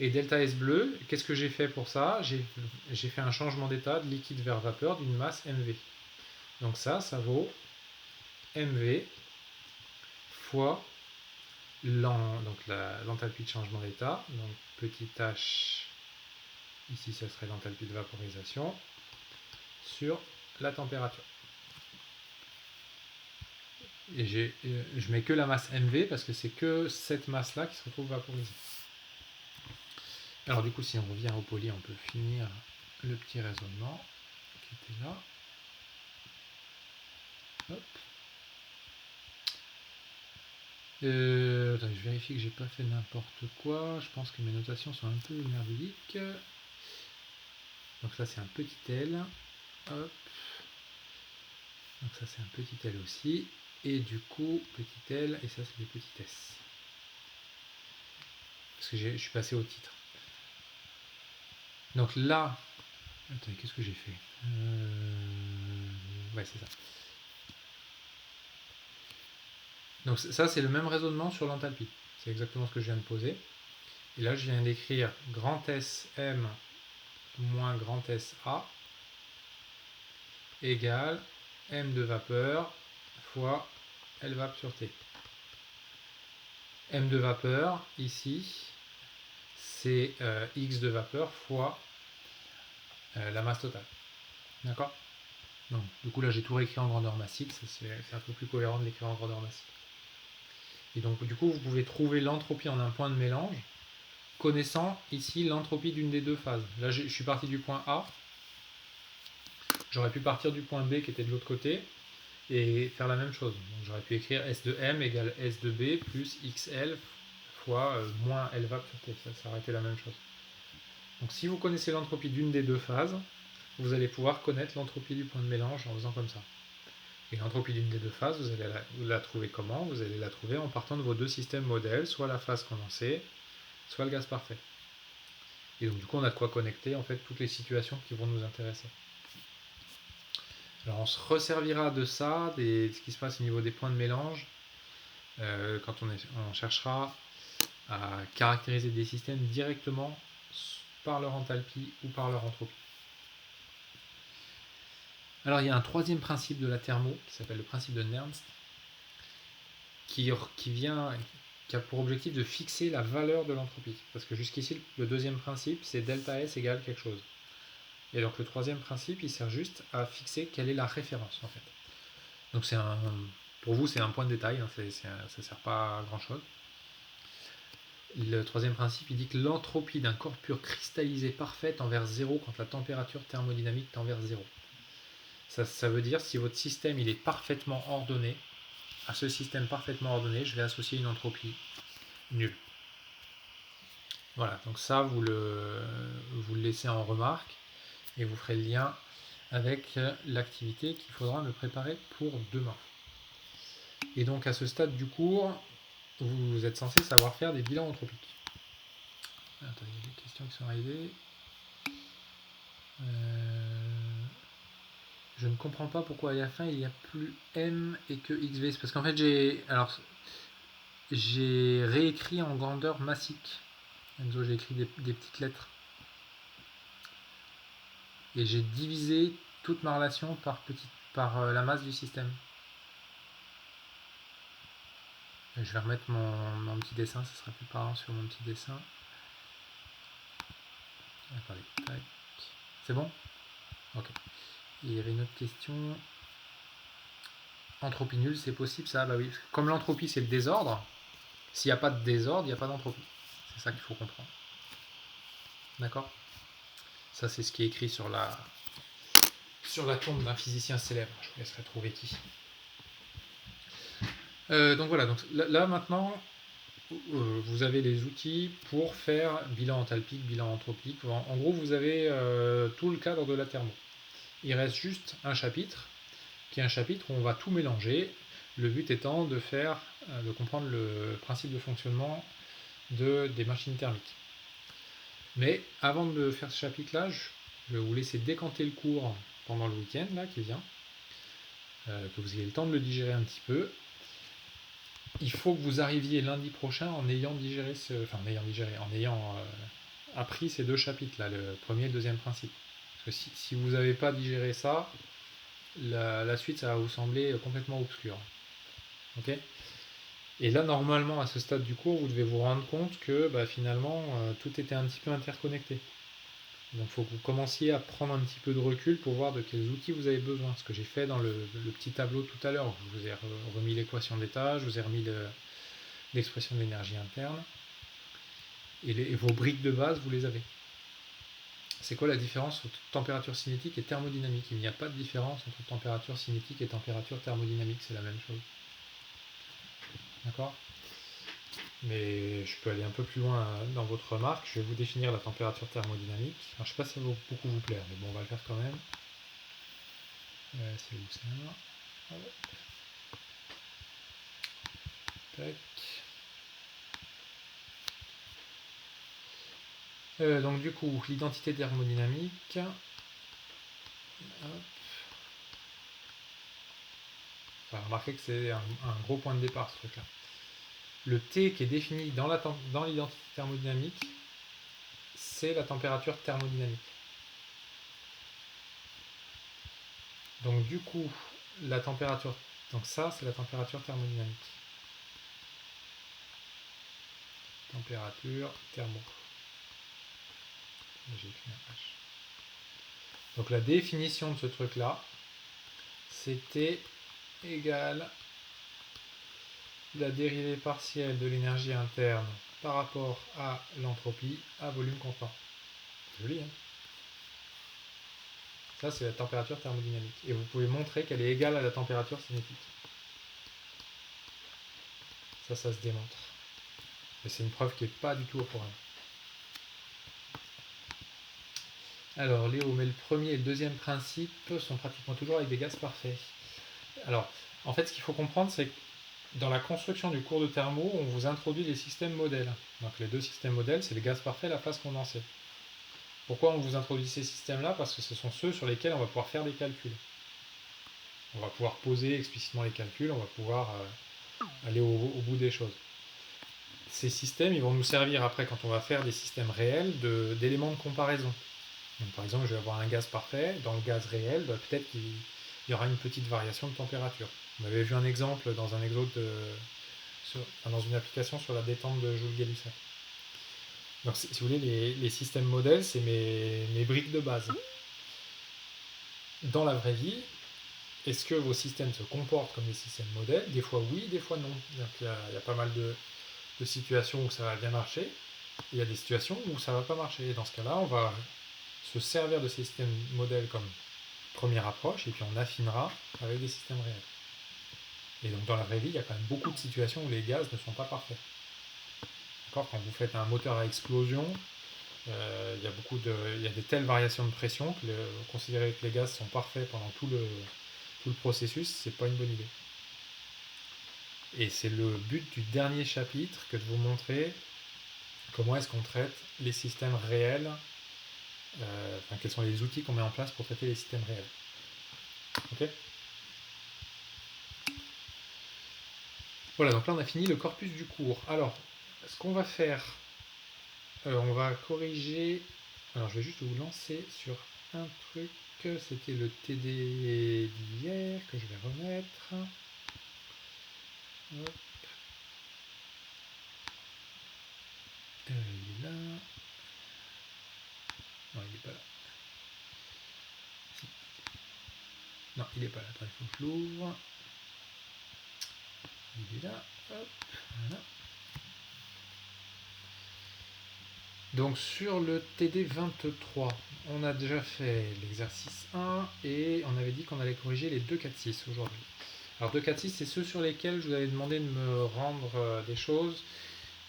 Speaker 1: Et delta S bleu, qu'est-ce que j'ai fait pour ça? J'ai fait un changement d'état de liquide vers vapeur d'une masse mv. Donc ça vaut mv fois l'enthalpie de changement d'état, donc petit h, ici ça serait l'enthalpie de vaporisation, sur la température. Et je mets que la masse mv parce que c'est que cette masse là qui se retrouve vaporisée. Alors du coup, si on revient au poly, on peut finir le petit raisonnement qui était là. Hop. Attends, je vérifie que j'ai pas fait n'importe quoi. Je pense que mes notations sont un peu merdiques. Donc ça c'est un petit L. Hop. Donc ça c'est un petit L aussi. Et du coup, petit L, et ça c'est des petits S. Parce que je suis passé au titre. Donc là, attendez, qu'est-ce que j'ai fait? Ouais, c'est ça. Donc ça, c'est le même raisonnement sur l'enthalpie. C'est exactement ce que je viens de poser. Et là, je viens d'écrire grand SM moins grand SA égale M de vapeur fois Lvap sur T. M de vapeur, ici, c'est X de vapeur fois la masse totale. D'accord? Donc, du coup, là, j'ai tout réécrit en grandeur massique. C'est un peu plus cohérent de l'écrire en grandeur massique. Et donc, du coup, vous pouvez trouver l'entropie en un point de mélange, connaissant ici l'entropie d'une des deux phases. Là, je suis parti du point A. J'aurais pu partir du point B qui était de l'autre côté et faire la même chose. J'aurais pu écrire S de M égale S de B plus XL fois moins Lvap sur T. Ça aurait été la même chose. Donc, si vous connaissez l'entropie d'une des deux phases, vous allez pouvoir connaître l'entropie du point de mélange en faisant comme ça. Et l'entropie d'une des deux phases, vous allez la trouver comment? Vous allez la trouver en partant de vos deux systèmes modèles, soit la phase condensée, soit le gaz parfait. Et donc du coup, on a de quoi connecter en fait toutes les situations qui vont nous intéresser. Alors on se resservira de ça, de ce qui se passe au niveau des points de mélange, quand on cherchera à caractériser des systèmes directement par leur enthalpie ou par leur entropie. Alors il y a un troisième principe de la thermo qui s'appelle le principe de Nernst qui a pour objectif de fixer la valeur de l'entropie. Parce que jusqu'ici, le deuxième principe, c'est delta S égale quelque chose. Et donc le troisième principe, il sert juste à fixer quelle est la référence en fait. Donc pour vous, c'est un point de détail, hein, ça ne sert pas à grand chose. Le troisième principe, il dit que l'entropie d'un corps pur cristallisé parfait tend vers 0 quand la température thermodynamique tend vers 0. Ça veut dire si votre système il est parfaitement ordonné, à ce système parfaitement ordonné, je vais associer une entropie nulle. Voilà, donc ça, vous le laissez en remarque et vous ferez le lien avec l'activité qu'il faudra me préparer pour demain. Et donc à ce stade du cours, vous êtes censé savoir faire des bilans anthropiques. Attends, il y a des questions qui sont arrivées. Je ne comprends pas pourquoi à la fin il n'y a plus M et que XV. C'est parce qu'en fait j'ai réécrit en grandeur massique. Enzo, j'ai écrit des petites lettres. Et j'ai divisé toute ma relation par la masse du système. Et je vais remettre mon petit dessin, ça sera plus parlant sur mon petit dessin. Attendez, tac. C'est bon? Ok. Et il y avait une autre question. Entropie nulle, c'est possible ça? Bah oui. Comme l'entropie c'est le désordre, s'il n'y a pas de désordre, il n'y a pas d'entropie. C'est ça qu'il faut comprendre. D'accord? Ça, c'est ce qui est écrit sur la tombe d'un physicien célèbre. Je vous laisserai trouver qui. Donc voilà, donc là maintenant, vous avez les outils pour faire bilan enthalpique, bilan anthropique. En gros, vous avez tout le cadre de la thermo. Il reste juste un chapitre, qui est un chapitre où on va tout mélanger. Le but étant de comprendre le principe de fonctionnement des machines thermiques. Mais avant de faire ce chapitre-là, je vais vous laisser décanter le cours pendant le week-end là qui vient, que vous ayez le temps de le digérer un petit peu. Il faut que vous arriviez lundi prochain en ayant appris ces deux chapitres-là, le premier et le deuxième principe. Parce que si vous n'avez pas digéré ça, la suite, ça va vous sembler complètement obscur. Ok ? Et là, normalement, à ce stade du cours, vous devez vous rendre compte que finalement, tout était un petit peu interconnecté. Donc il faut que vous commenciez à prendre un petit peu de recul pour voir de quels outils vous avez besoin. Ce que j'ai fait dans le petit tableau tout à l'heure, je vous ai remis l'équation d'état, je vous ai remis l'expression de l'énergie interne, et vos briques de base, vous les avez. C'est quoi la différence entre température cinétique et thermodynamique? Il n'y a pas de différence entre température cinétique et température thermodynamique, c'est la même chose. D'accord? Mais je peux aller un peu plus loin dans votre remarque. Je vais vous définir la température thermodynamique. Alors, je ne sais pas si ça va beaucoup vous plaire, mais bon, on va le faire quand même. C'est où ça? Tac. Donc du coup, l'identité thermodynamique. Hop. Enfin, remarquez que c'est un gros point de départ ce truc-là. Le T qui est défini dans l'identité thermodynamique, c'est la température thermodynamique. Donc du coup, la température, donc ça c'est la température thermodynamique. Température thermo. J'ai écrit un H. Donc la définition de ce truc-là, c'était égal la dérivée partielle de l'énergie interne par rapport à l'entropie à volume constant. Joli, hein? Ça, c'est la température thermodynamique. Et vous pouvez montrer qu'elle est égale à la température cinétique. Ça se démontre. Mais c'est une preuve qui n'est pas du tout au programme. Alors, Léo, mais le premier et le deuxième principe sont pratiquement toujours avec des gaz parfaits. Alors, en fait, ce qu'il faut comprendre, c'est que dans la construction du cours de thermo, on vous introduit les systèmes modèles. Donc, les deux systèmes modèles, c'est les gaz parfaits et la phase condensée. Pourquoi on vous introduit ces systèmes-là? Parce que ce sont ceux sur lesquels on va pouvoir faire des calculs. On va pouvoir poser explicitement les calculs, on va pouvoir aller au bout des choses. Ces systèmes, ils vont nous servir après, quand on va faire des systèmes réels, d'éléments de comparaison. Donc, par exemple, je vais avoir un gaz parfait. Dans le gaz réel, peut-être qu'il y aura une petite variation de température. On avait vu un exemple dans un exode dans une application sur la détente de Joule-Gay-Lussac. Donc, si vous voulez, les systèmes modèles, c'est mes briques de base. Dans la vraie vie, est-ce que vos systèmes se comportent comme des systèmes modèles? Des fois oui, des fois non. Il y a pas mal de situations où ça va bien marcher. Il y a des situations où ça ne va pas marcher. Et dans ce cas-là, on va se servir de ces systèmes modèles comme première approche, et puis on affinera avec des systèmes réels. Et donc dans la vraie vie, il y a quand même beaucoup de situations où les gaz ne sont pas parfaits. D'accord? Quand vous faites un moteur à explosion, il y a de telles variations de pression que considérer que les gaz sont parfaits pendant tout le processus, c'est pas une bonne idée. Et c'est le but du dernier chapitre que de vous montrer comment est-ce qu'on traite les systèmes réels, quels sont les outils qu'on met en place pour traiter les systèmes réels. Ok? Voilà, donc là on a fini le corpus du cours. Alors, ce qu'on va faire, on va corriger. Alors je vais juste vous lancer sur un truc. C'était le TD d'hier que je vais remettre. Hop. Il est là. Non, il n'est pas là. Si. Non, il n'est pas là. Attends, il faut que je l'ouvre. Il est là. Hop. Voilà. Donc sur le TD23, on a déjà fait l'exercice 1 et on avait dit qu'on allait corriger les 2, 4, 6 aujourd'hui. Alors 2, 4, 6, c'est ceux sur lesquels je vous avais demandé de me rendre des choses.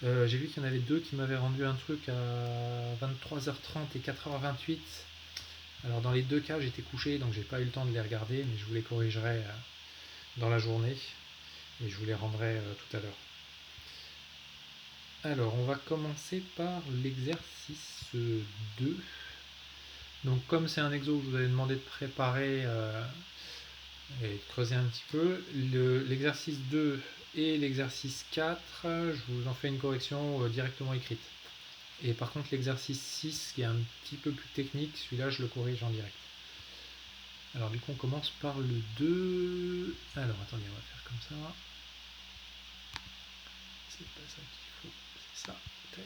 Speaker 1: J'ai vu qu'il y en avait deux qui m'avaient rendu un truc à 23h30 et 4h28. Alors dans les deux cas, j'étais couché, donc j'ai pas eu le temps de les regarder, mais je vous les corrigerai dans la journée et je vous les rendrai tout à l'heure. Alors, on va commencer par l'exercice 2. Donc, comme c'est un exo que je vous avais demandé de préparer et de creuser un petit peu, l'exercice 2 et l'exercice 4, je vous en fais une correction directement écrite. Et par contre, l'exercice 6, qui est un petit peu plus technique, celui-là, je le corrige en direct. Alors, du coup, on commence par le 2. Alors, attendez, on va faire comme ça. C'est pas ça qu'il faut, c'est ça. Tac.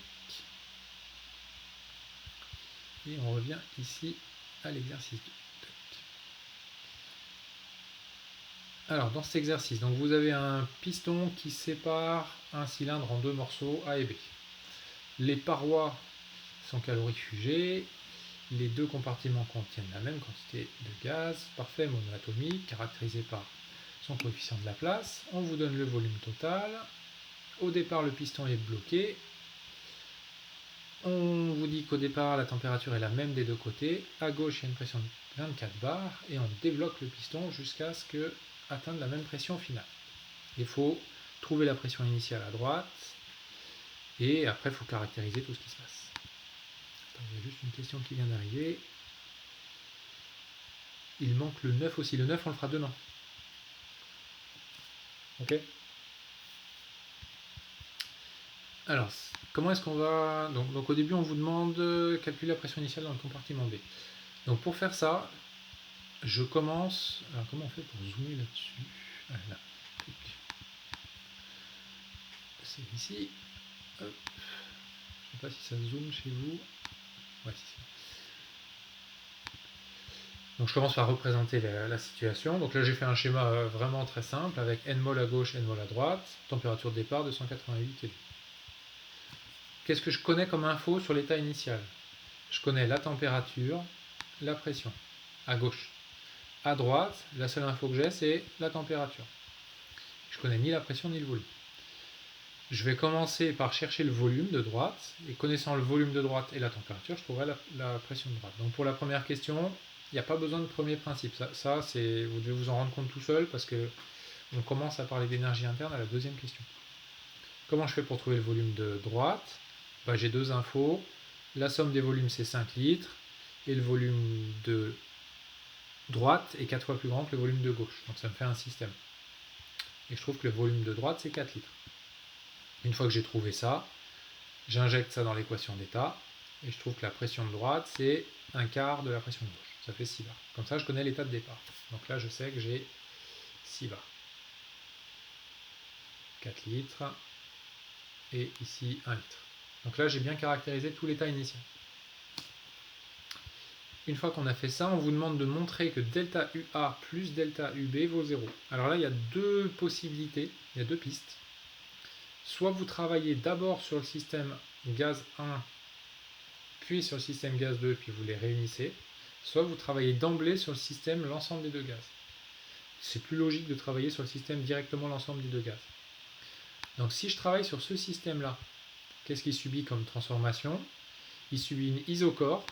Speaker 1: Et on revient ici à l'exercice 2. Alors, dans cet exercice, donc vous avez un piston qui sépare un cylindre en deux morceaux A et B. Les parois sont calorifugées. Les deux compartiments contiennent la même quantité de gaz, parfait monoatomique, caractérisé par son coefficient de Laplace. On vous donne le volume total. Au départ, le piston est bloqué. On vous dit qu'au départ, la température est la même des deux côtés. À gauche, il y a une pression de 24 bars et on débloque le piston jusqu'à ce que atteindre la même pression finale. Il faut trouver la pression initiale à droite et après, il faut caractériser tout ce qui se passe. Attends, il y a juste une question qui vient d'arriver. Il manque le 9 aussi. Le 9, on le fera demain. Ok ? Alors, comment est-ce qu'on va... Donc au début, on vous demande de calculer la pression initiale dans le compartiment B. Donc pour faire ça, je commence... Alors comment on fait pour zoomer là-dessus ? Ah, là. C'est ici. Hop. Je ne sais pas si ça zoome chez vous. Ouais, si. Donc je commence par représenter la situation. Donc là j'ai fait un schéma vraiment très simple avec n mol à gauche, n mol à droite, température de départ 288 Kelvin. Qu'est-ce que je connais comme info sur l'état initial? Je connais la température, la pression, à gauche. À droite, la seule info que j'ai, c'est la température. Je connais ni la pression ni le volume. Je vais commencer par chercher le volume de droite, et connaissant le volume de droite et la température, je trouverai la pression de droite. Donc pour la première question, il n'y a pas besoin de premier principe. Ça c'est, vous devez vous en rendre compte tout seul, parce que on commence à parler d'énergie interne à la deuxième question. Comment je fais pour trouver le volume de droite? J'ai deux infos. La somme des volumes, c'est 5 litres, et le volume de droite est 4 fois plus grand que le volume de gauche. Donc ça me fait un système. Et je trouve que le volume de droite, c'est 4 litres. Une fois que j'ai trouvé ça, j'injecte ça dans l'équation d'état, et je trouve que la pression de droite, c'est un quart de la pression de gauche. Ça fait 6 bars. Comme ça, je connais l'état de départ. Donc là, je sais que j'ai 6 bars. 4 litres, et ici 1 litre. Donc là, j'ai bien caractérisé tout l'état initial. Une fois qu'on a fait ça, on vous demande de montrer que delta UA plus delta UB vaut 0. Alors là, il y a deux possibilités, il y a deux pistes. Soit vous travaillez d'abord sur le système gaz 1, puis sur le système gaz 2, puis vous les réunissez. Soit vous travaillez d'emblée sur le système l'ensemble des deux gaz. C'est plus logique de travailler sur le système directement l'ensemble des deux gaz. Donc si je travaille sur ce système-là, qu'est-ce qu'il subit comme transformation? Il subit une isochore,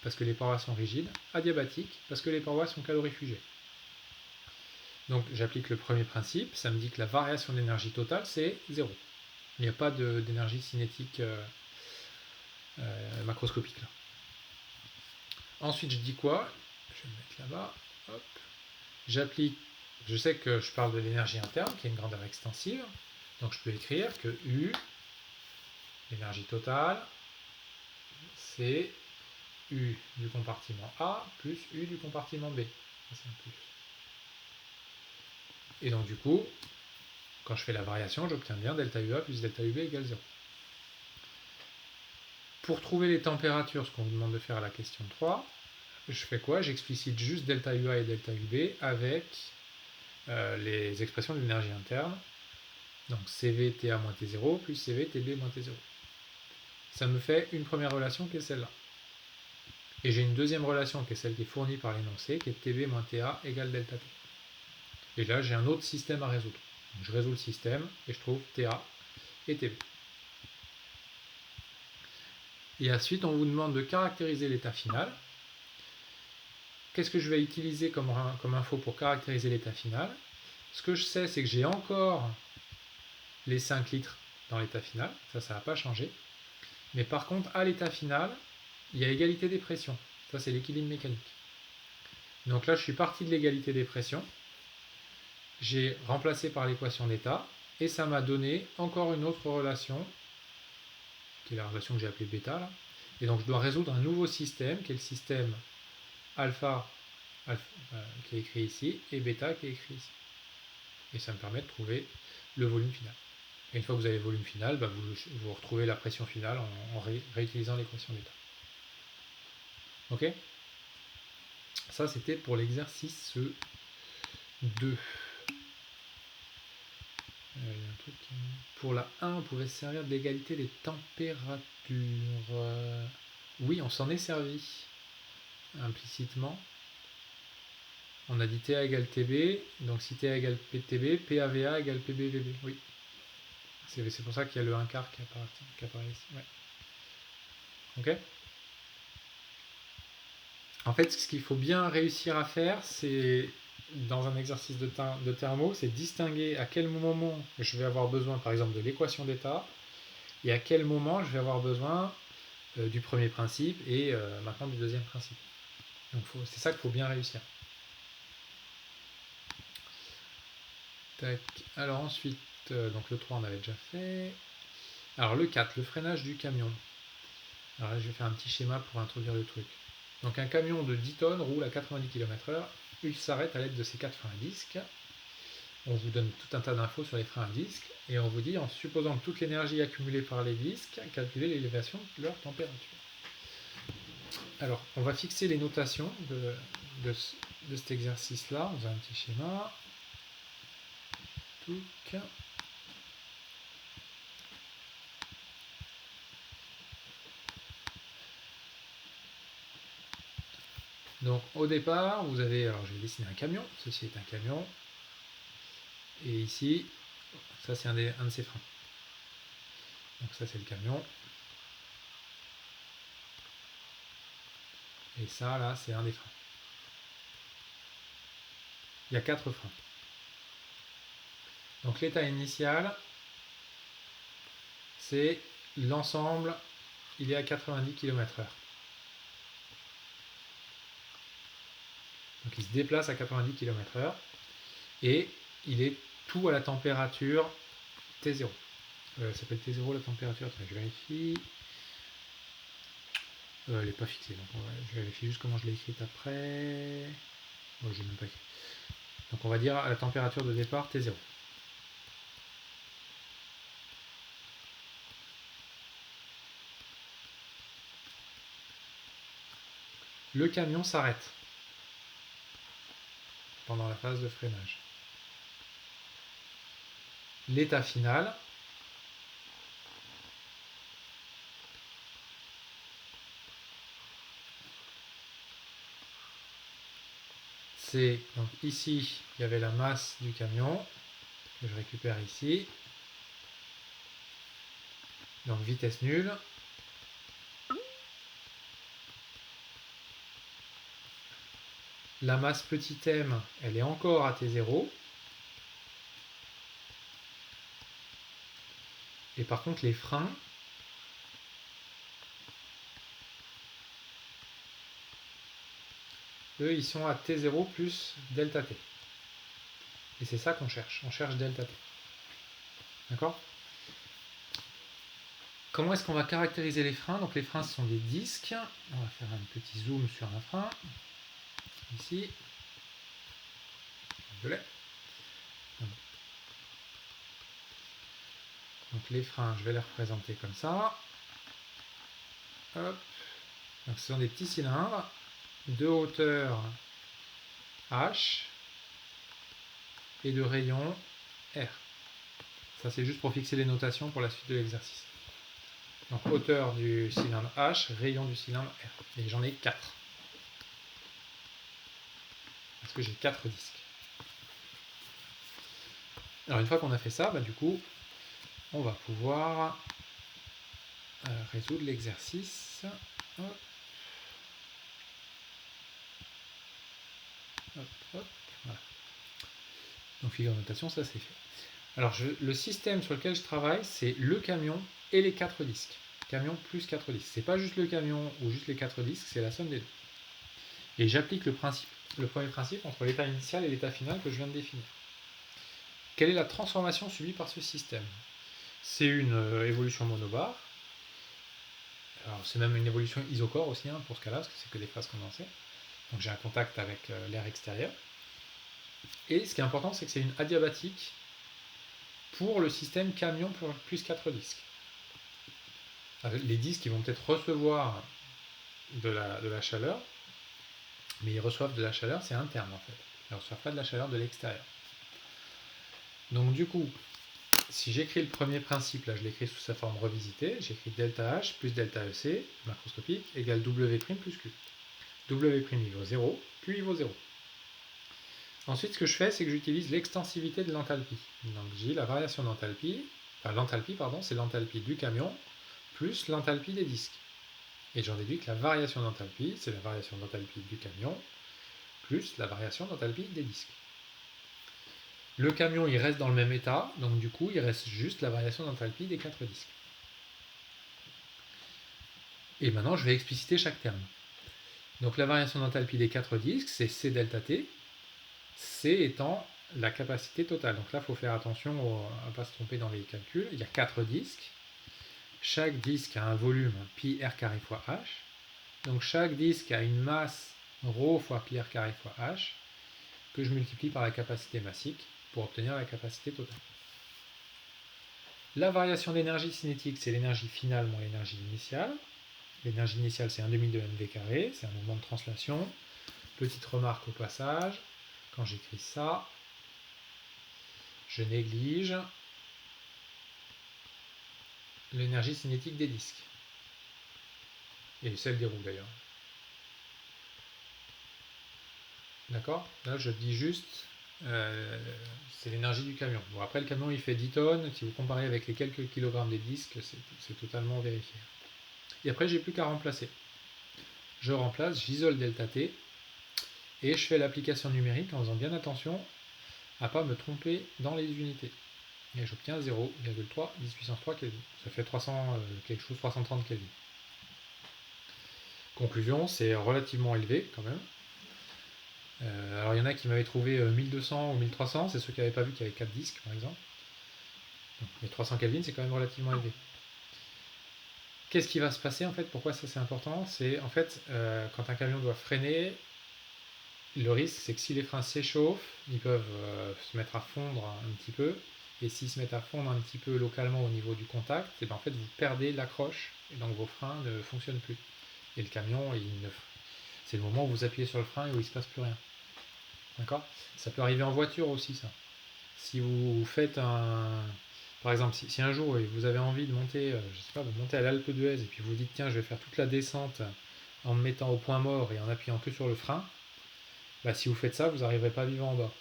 Speaker 1: parce que les parois sont rigides, adiabatique, parce que les parois sont calorifugées. Donc j'applique le premier principe, ça me dit que la variation d'énergie totale, c'est 0. Il n'y a pas d'énergie cinétique macroscopique là. Ensuite, je dis quoi? Je vais le mettre là-bas. Hop. J'applique, je sais que je parle de l'énergie interne, qui est une grandeur extensive, donc je peux écrire que U, l'énergie totale, c'est U du compartiment A plus U du compartiment B. Ça, c'est un plus. Et donc du coup, quand je fais la variation, j'obtiens bien delta UA plus delta UB égale 0. Pour trouver les températures, ce qu'on vous demande de faire à la question 3, je fais quoi? J'explicite juste delta UA et delta UB avec les expressions de l'énergie interne. Donc CV TA moins T0 plus CV TB moins T0. ça me fait une première relation qui est celle-là. Et j'ai une deuxième relation qui est celle qui est fournie par l'énoncé, qui est TB moins TA égale delta T. Et là, j'ai un autre système à résoudre. Donc, je résous le système et je trouve TA et TB. Et ensuite, on vous demande de caractériser l'état final. Qu'est-ce que je vais utiliser comme info pour caractériser l'état final? Ce que je sais, c'est que j'ai encore les 5 litres dans l'état final. Ça n'a pas changé. Mais par contre, à l'état final, il y a égalité des pressions. Ça, c'est l'équilibre mécanique. Donc là, je suis parti de l'égalité des pressions. J'ai remplacé par l'équation d'état. Et ça m'a donné encore une autre relation, qui est la relation que j'ai appelée bêta. Là. Et donc, je dois résoudre un nouveau système, qui est le système alpha qui est écrit ici, et bêta qui est écrit ici. Et ça me permet de trouver le volume final. Et une fois que vous avez le volume final, vous retrouvez la pression finale en réutilisant l'équation d'état. Ok? Ça, c'était pour l'exercice 2. Pour la 1, on pouvait se servir de l'égalité des températures. Oui, on s'en est servi implicitement. On a dit TA égale TB, donc si TA égale PTB, PAVA égale PBVB. Oui. C'est pour ça qu'il y a le 1 quart qui apparaît ici. Ouais. Ok? En fait, ce qu'il faut bien réussir à faire, c'est dans un exercice de thermo, c'est distinguer à quel moment je vais avoir besoin, par exemple, de l'équation d'état, et à quel moment je vais avoir besoin du premier principe et maintenant du deuxième principe. Donc c'est ça qu'il faut bien réussir. Tac. Alors ensuite, donc le 3 on avait déjà fait. Alors le 4, le freinage du camion. Alors là je vais faire un petit schéma pour introduire le truc. Donc un camion de 10 tonnes roule à 90 km/h, il s'arrête à l'aide de ses 4 freins à disque. On vous donne tout un tas d'infos sur les freins à disque et on vous dit, en supposant que toute l'énergie accumulée par les disques, calculez l'élévation de leur température. Alors, on va fixer les notations de cet exercice-là. On a un petit schéma. Touc. Donc, au départ, vous avez... Alors, je vais dessiner un camion. Ceci est un camion. Et ici, ça, c'est un de ses freins. Donc, ça, c'est le camion. Et ça, là, c'est un des freins. Il y a 4 freins. Donc, l'état initial, c'est l'ensemble, il est à 90 km/h. Donc il se déplace à 90 km/h et il est tout à la température T0. Ça s'appelle T0 la température, attends, je vérifie. Elle n'est pas fixée, donc je vérifie juste comment je l'ai écrite après. Bon, je n'ai même pas écrit. Donc on va dire à la température de départ T0. Le camion s'arrête pendant la phase de freinage. L'état final, c'est, donc ici, il y avait la masse du camion, que je récupère ici. Donc vitesse nulle. La masse petit m, elle est encore à T0. Et par contre, les freins, eux, ils sont à T0 plus delta T. Et c'est ça qu'on cherche. On cherche delta T. D'accord? Comment est-ce qu'on va caractériser les freins? Donc les freins, ce sont des disques. On va faire un petit zoom sur un frein. Ici. Je l'ai. Donc les freins, je vais les représenter comme ça. Hop. Donc ce sont des petits cylindres de hauteur H et de rayon R. Ça c'est juste pour fixer les notations pour la suite de l'exercice. Donc hauteur du cylindre H, rayon du cylindre R. Et j'en ai 4. Parce que j'ai 4 disques. Alors une fois qu'on a fait ça, du coup, on va pouvoir résoudre l'exercice. Hop. Hop, hop. Voilà. Donc figure de notation, ça c'est fait. Alors le système sur lequel je travaille, c'est le camion et les 4 disques. Camion plus 4 disques. C'est pas juste le camion ou juste les 4 disques, c'est la somme des deux. Et j'applique le premier principe entre l'état initial et l'état final que je viens de définir. Quelle est la transformation subie par ce système? C'est une évolution monobar. Alors c'est même une évolution isochore aussi pour ce cas-là, parce que c'est que des phases condensées. Donc j'ai un contact avec l'air extérieur. Et ce qui est important, c'est que c'est une adiabatique pour le système camion plus 4 disques. Les disques ils vont peut-être recevoir de la chaleur, mais ils reçoivent de la chaleur, c'est interne en fait. Ils ne reçoivent pas de la chaleur de l'extérieur. Donc du coup, si j'écris le premier principe, là je l'écris sous sa forme revisitée, j'écris delta H plus delta EC, macroscopique, égale W' plus Q. W' il vaut 0, Q il vaut 0. Ensuite, ce que je fais, c'est que j'utilise l'extensivité de l'enthalpie. Donc j'ai la variation d'enthalpie, l'enthalpie, c'est l'enthalpie du camion plus l'enthalpie des disques. Et j'en déduis que la variation d'enthalpie, c'est la variation d'enthalpie du camion plus la variation d'enthalpie des disques. Le camion, il reste dans le même état, donc du coup, il reste juste la variation d'enthalpie des 4 disques. Et maintenant, je vais expliciter chaque terme. Donc la variation d'enthalpie des 4 disques, c'est C delta T, C étant la capacité totale. Donc là, il faut faire attention à ne pas se tromper dans les calculs. Il y a 4 disques. Chaque disque a un volume pi r carré fois h. Donc chaque disque a une masse ρ fois pi r carré fois h que je multiplie par la capacité massique pour obtenir la capacité totale. La variation d'énergie cinétique, c'est l'énergie finale moins l'énergie initiale. L'énergie initiale, c'est 1 demi de mv carré, c'est un mouvement de translation. Petite remarque au passage, quand j'écris ça, je néglige l'énergie cinétique des disques. Et celle des roues d'ailleurs. D'accord? Là, je dis juste, c'est l'énergie du camion. Bon, après, le camion, il fait 10 tonnes. Si vous comparez avec les quelques kilogrammes des disques, c'est totalement vérifié. Et après, j'ai plus qu'à remplacer. Je remplace, j'isole delta T, et je fais l'application numérique en faisant bien attention à ne pas me tromper dans les unités. Et j'obtiens 0,3 10 puissance 3 Kelvin. Ça fait 330 Kelvin. Conclusion, c'est relativement élevé quand même. Alors il y en a qui m'avaient trouvé 1200 ou 1300, c'est ceux qui n'avaient pas vu qu'il y avait 4 disques par exemple. Donc, les 300 Kelvin, c'est quand même relativement élevé. Qu'est-ce qui va se passer en fait? Pourquoi ça c'est important? C'est en fait quand un camion doit freiner, le risque c'est que si les freins s'échauffent, ils peuvent se mettre à fondre un petit peu. Et s'ils se mettent à fondre un petit peu localement au niveau du contact, et en fait vous perdez l'accroche et donc vos freins ne fonctionnent plus. Et le camion, c'est le moment où vous appuyez sur le frein et où il ne se passe plus rien. D'accord? Ça peut arriver en voiture aussi ça. Si vous faites par exemple, si un jour vous avez envie de monter, de monter à l'Alpe d'Huez et puis vous dites tiens je vais faire toute la descente en me mettant au point mort et en appuyant que sur le frein, si vous faites ça, vous n'arriverez pas vivant en bas.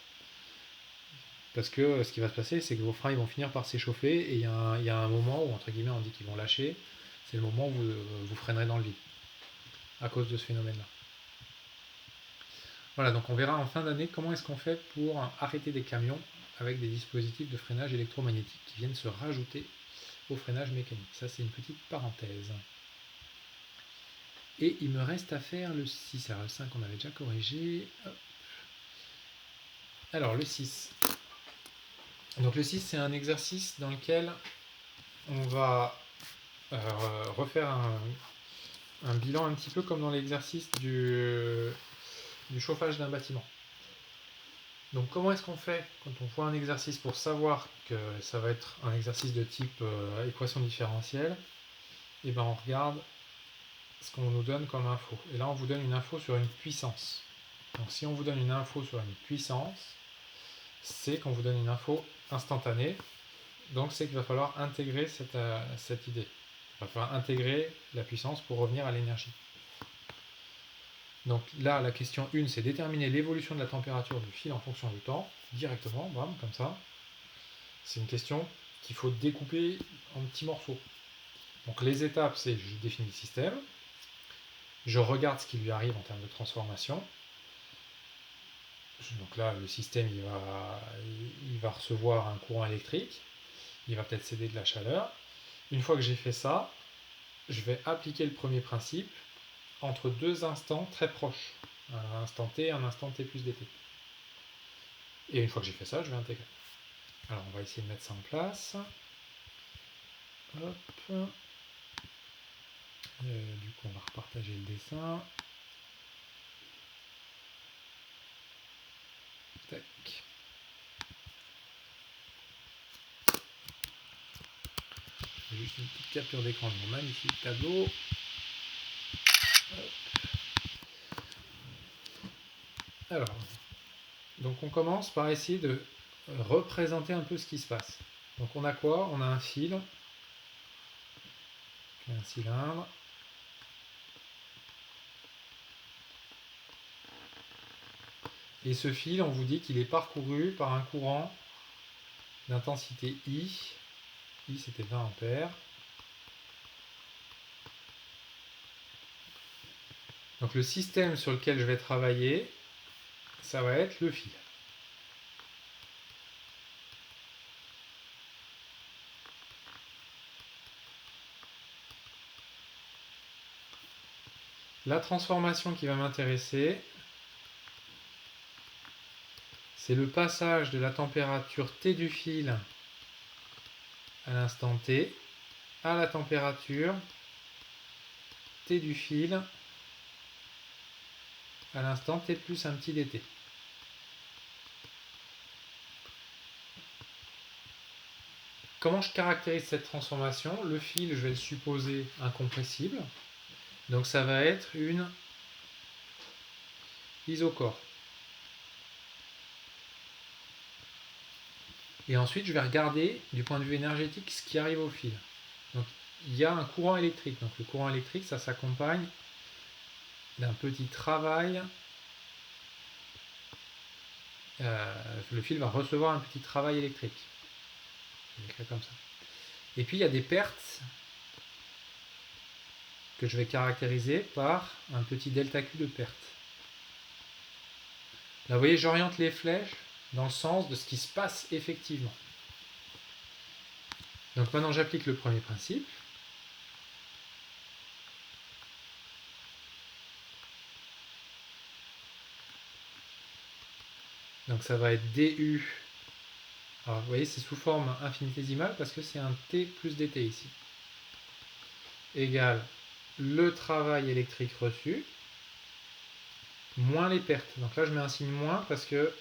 Speaker 1: Parce que ce qui va se passer, c'est que vos freins ils vont finir par s'échauffer et il y a un moment où entre guillemets on dit qu'ils vont lâcher, c'est le moment où vous freinerez dans le vide à cause de ce phénomène-là. Voilà, donc on verra en fin d'année comment est-ce qu'on fait pour arrêter des camions avec des dispositifs de freinage électromagnétique qui viennent se rajouter au freinage mécanique. Ça, c'est une petite parenthèse. Et il me reste à faire le 6. Alors le 5, on avait déjà corrigé. Hop. Alors le 6. Donc le 6, c'est un exercice dans lequel on va refaire un bilan un petit peu comme dans l'exercice du chauffage d'un bâtiment. Donc comment est-ce qu'on fait quand on voit un exercice pour savoir que ça va être un exercice de type équation différentielle? Et bien on regarde ce qu'on nous donne comme info. Et là on vous donne une info sur une puissance. Donc si on vous donne une info sur une puissance, c'est qu'on vous donne une info instantanée. Donc c'est qu'il va falloir intégrer cette idée. Il va falloir intégrer la puissance pour revenir à l'énergie. Donc là, la question 1, c'est déterminer l'évolution de la température du fil en fonction du temps, directement, bam, comme ça. C'est une question qu'il faut découper en petits morceaux. Donc les étapes, c'est je définis le système, je regarde ce qui lui arrive en termes de transformation. Donc là, le système, il va recevoir un courant électrique, il va peut-être céder de la chaleur. Une fois que j'ai fait ça, je vais appliquer le premier principe entre deux instants très proches, un instant t et un instant t plus dt. Et une fois que j'ai fait ça, je vais intégrer. Alors on va essayer de mettre ça en place. Hop. Du coup, on va repartager le dessin. Tac. Juste une petite capture d'écran de mon magnifique tableau. Hop. Alors, donc on commence par essayer de représenter un peu ce qui se passe. Donc on a quoi? On a un fil, un cylindre. Et ce fil, on vous dit qu'il est parcouru par un courant d'intensité I. I, c'était 20 ampères. Donc le système sur lequel je vais travailler, ça va être le fil. La transformation qui va m'intéresser, c'est le passage de la température T du fil à l'instant T à la température T du fil à l'instant T plus un petit dt. Comment je caractérise cette transformation? Le fil, je vais le supposer incompressible. Donc ça va être une isochore. Et ensuite, je vais regarder du point de vue énergétique ce qui arrive au fil. Donc il y a un courant électrique. Donc le courant électrique, ça s'accompagne d'un petit travail. Le fil va recevoir un petit travail électrique. Je vais l'écrire comme ça. Et puis il y a des pertes que je vais caractériser par un petit delta Q de perte. Là, vous voyez, j'oriente les flèches dans le sens de ce qui se passe effectivement. Donc maintenant, j'applique le premier principe. Donc ça va être du. Alors vous voyez, c'est sous forme infinitésimale parce que c'est un T plus dt ici. Égale le travail électrique reçu moins les pertes. Donc là, je mets un signe moins parce que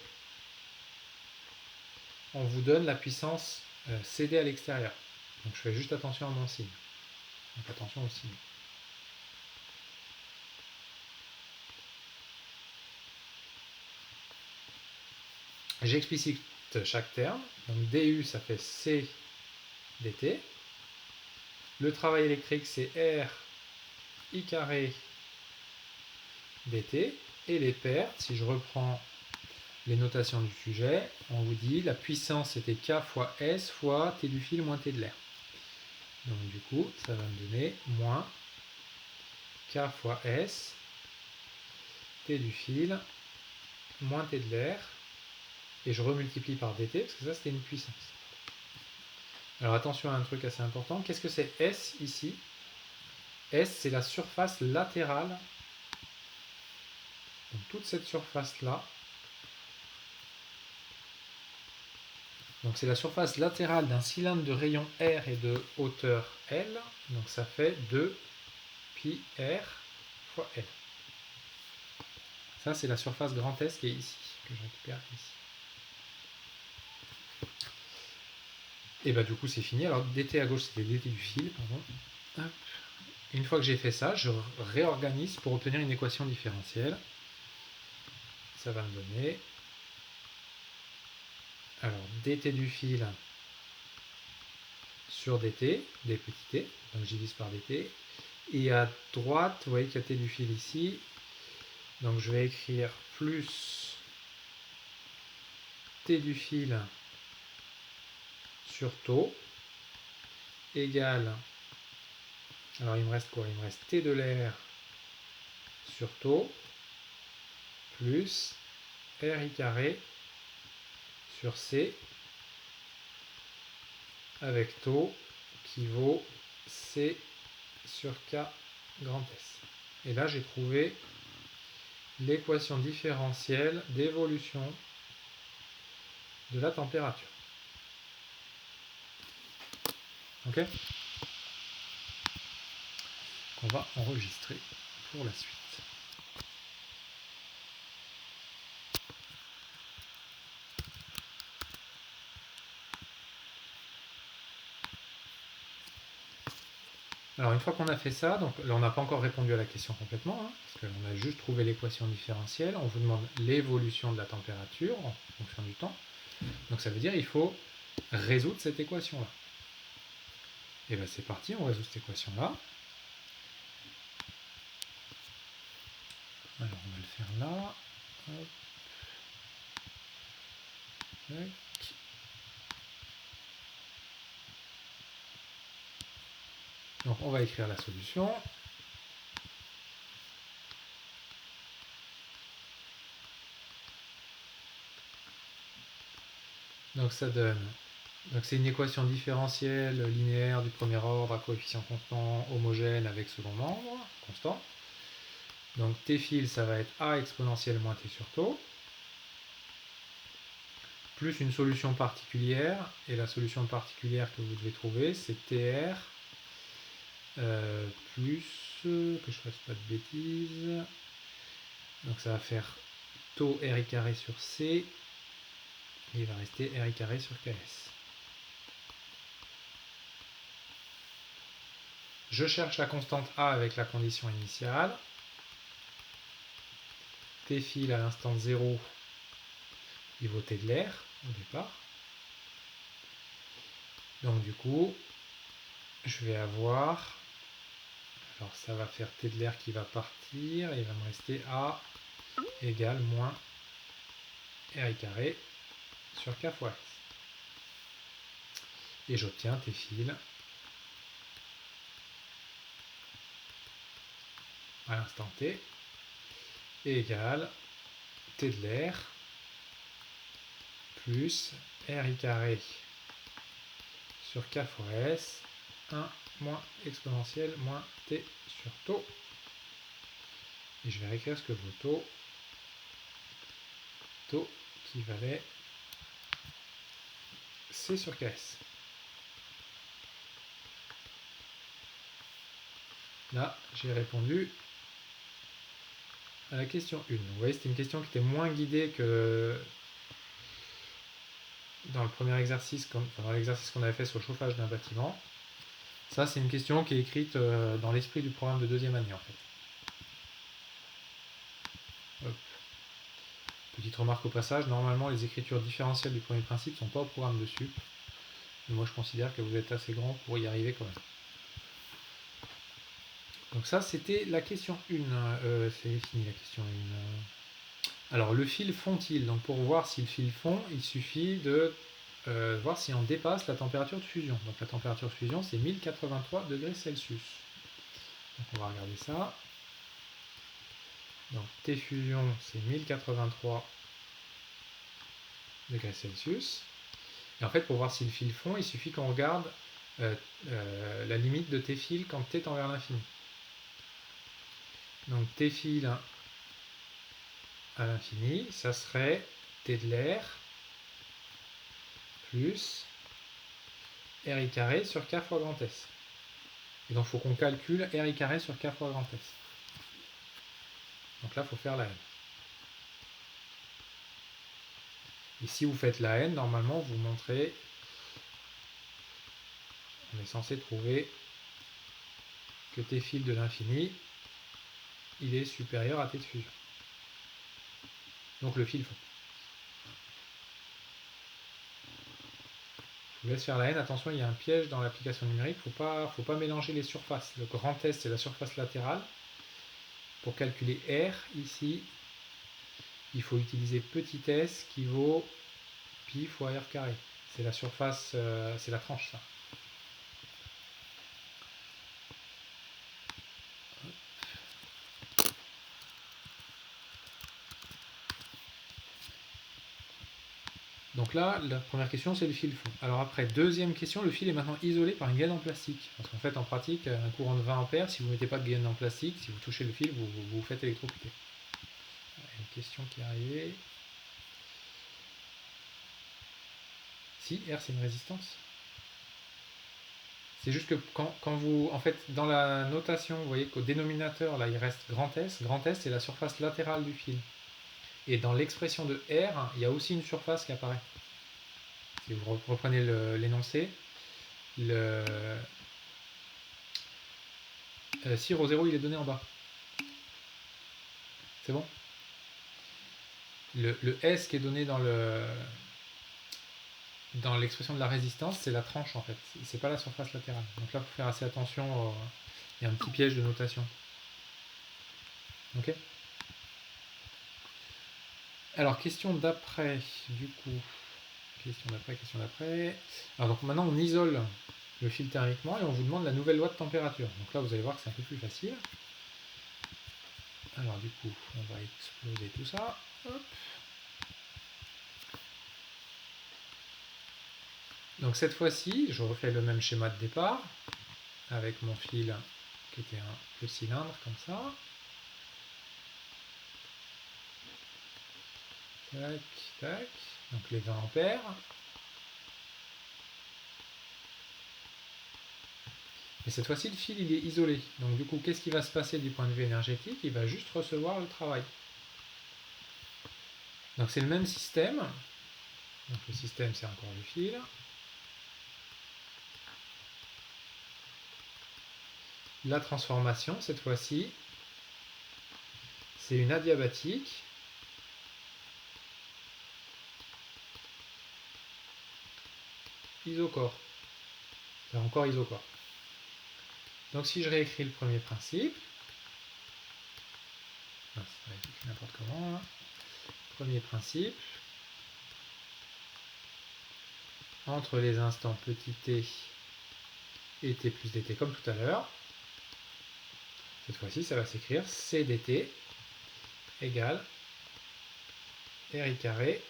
Speaker 1: on vous donne la puissance cédée à l'extérieur. Donc je fais juste attention à mon signe. Donc attention au signe. J'explicite chaque terme. Donc du, ça fait C dt. Le travail électrique, c'est R I carré dt. Et les pertes, si je reprends les notations du sujet, on vous dit la puissance c'était K fois S fois T du fil moins T de l'air. Donc du coup, ça va me donner moins K fois S T du fil moins T de l'air. Et je remultiplie par dt parce que ça c'était une puissance. Alors attention à un truc assez important. Qu'est-ce que c'est S ici? S, c'est la surface latérale. Donc toute cette surface-là. Donc c'est la surface latérale d'un cylindre de rayon R et de hauteur L. Donc ça fait 2 pi R fois L. Ça c'est la surface grand S qui est ici, que je récupère ici. Et bah du coup c'est fini. Alors dt à gauche c'était dt du fil. Pardon. Hop. Une fois que j'ai fait ça, je réorganise pour obtenir une équation différentielle. Ça va me donner, alors dt du fil sur dt, d petit t, donc je divise par dt. Et à droite, vous voyez qu'il y a t du fil ici. Donc je vais écrire plus t du fil sur taux égale, alors il me reste quoi? Il me reste t de l'air sur taux plus ri carré sur c avec taux qui vaut c sur k grand S. Et là j'ai trouvé l'équation différentielle d'évolution de la température. Ok? On va enregistrer pour la suite. Alors une fois qu'on a fait ça, donc là on n'a pas encore répondu à la question complètement, hein, parce qu'on a juste trouvé l'équation différentielle, on vous demande l'évolution de la température en fonction du temps. Donc ça veut dire qu'il faut résoudre cette équation-là. Et bien c'est parti, on résout cette équation-là. Alors on va le faire là. Hop. Tac. Donc on va écrire la solution. Donc ça donne, donc c'est une équation différentielle linéaire du premier ordre à coefficient constant homogène avec second membre constant. Donc t fil ça va être a exponentielle moins t sur taux, plus une solution particulière, et la solution particulière que vous devez trouver c'est tr plus, que je fasse pas de bêtises, donc ça va faire taux ri carré sur c, et il va rester ri carré sur ks. Je cherche la constante a avec la condition initiale. T fil à l'instant 0, il vaut t de l'air au départ. Donc du coup, je vais avoir, alors ça va faire t de l'air qui va partir, et il va me rester a égale moins ri carré sur k fois s. Et j'obtiens t fil à l'instant t égale t de l'air plus ri carré sur k fois s, 1 moins exponentielle moins t sur taux. Et je vais réécrire ce que vaut taux qui valait c sur ks. Là, j'ai répondu à la question 1. Vous voyez, c'était une question qui était moins guidée que dans le premier exercice, dans l'exercice qu'on avait fait sur le chauffage d'un bâtiment. Ça, c'est une question qui est écrite dans l'esprit du programme de deuxième année, en fait. Hop. Petite remarque au passage, normalement, les écritures différentielles du premier principe ne sont pas au programme de sup. Mais moi, je considère que vous êtes assez grand pour y arriver quand même. Donc ça, c'était la question 1. C'est fini la question 1. Alors, le fil fond-il? Donc, pour voir si le fil fond, il suffit de voir si on dépasse la température de fusion. Donc, la température de fusion, c'est 1083 degrés Celsius. Donc, on va regarder ça. Donc, T fusion, c'est 1083 degrés Celsius. Et en fait, pour voir si le fil fond, il suffit qu'on regarde la limite de T fil quand T tend vers l'infini. Donc, T fil à l'infini, ça serait T de l'air plus ri carré sur k fois grand S. Et donc il faut qu'on calcule ri carré sur k fois grand S. Donc là, il faut faire la n. Et si vous faites la n, normalement, vous montrez, on est censé trouver que t fil de l'infini, il est supérieur à t de fusion. Donc le fil fond. Je vous laisse faire la N. Attention, il y a un piège dans l'application numérique. Faut pas mélanger les surfaces. Le grand S, c'est la surface latérale. Pour calculer R, ici, il faut utiliser petit s qui vaut pi fois r carré. C'est la surface, c'est la tranche, ça. Donc là, la première question, c'est le fil fond. Alors après, deuxième question, le fil est maintenant isolé par une gaine en plastique. Parce qu'en fait, en pratique, un courant de 20 ampères, si vous ne mettez pas de gaine en plastique, si vous touchez le fil, vous vous faites électrocuter. Une question qui est arrivée. Si, R, c'est une résistance. C'est juste que quand vous... En fait, dans la notation, vous voyez qu'au dénominateur, là, il reste grand S. Grand S, c'est la surface latérale du fil. Et dans l'expression de R, il y a aussi une surface qui apparaît. Si vous reprenez l'énoncé, si ρ 0 il est donné en bas. C'est bon? Le S qui est donné dans l'expression de la résistance, c'est la tranche en fait. C'est pas la surface latérale. Donc là, il faut faire assez attention. Il y a un petit piège de notation. Ok? Alors, question d'après, du coup. Question d'après. Alors, donc maintenant, on isole le fil thermiquement et on vous demande la nouvelle loi de température. Donc là, vous allez voir que c'est un peu plus facile. Alors, du coup, on va exploser tout ça. Hop. Donc, cette fois-ci, je refais le même schéma de départ avec mon fil qui était le cylindre, comme ça. Tac, tac. Donc, les 20 ampères. Et cette fois-ci, le fil il est isolé. Donc du coup, qu'est-ce qui va se passer du point de vue énergétique? Il va juste recevoir le travail. Donc c'est le même système. Donc le système, c'est encore le fil. La transformation, cette fois-ci, c'est une adiabatique. Isocore. C'est encore isocore. Donc si je réécris le premier principe, ça va être n'importe comment là. Premier principe, entre les instants petit t et t plus dt comme tout à l'heure, cette fois-ci ça va s'écrire c dt égale ri carré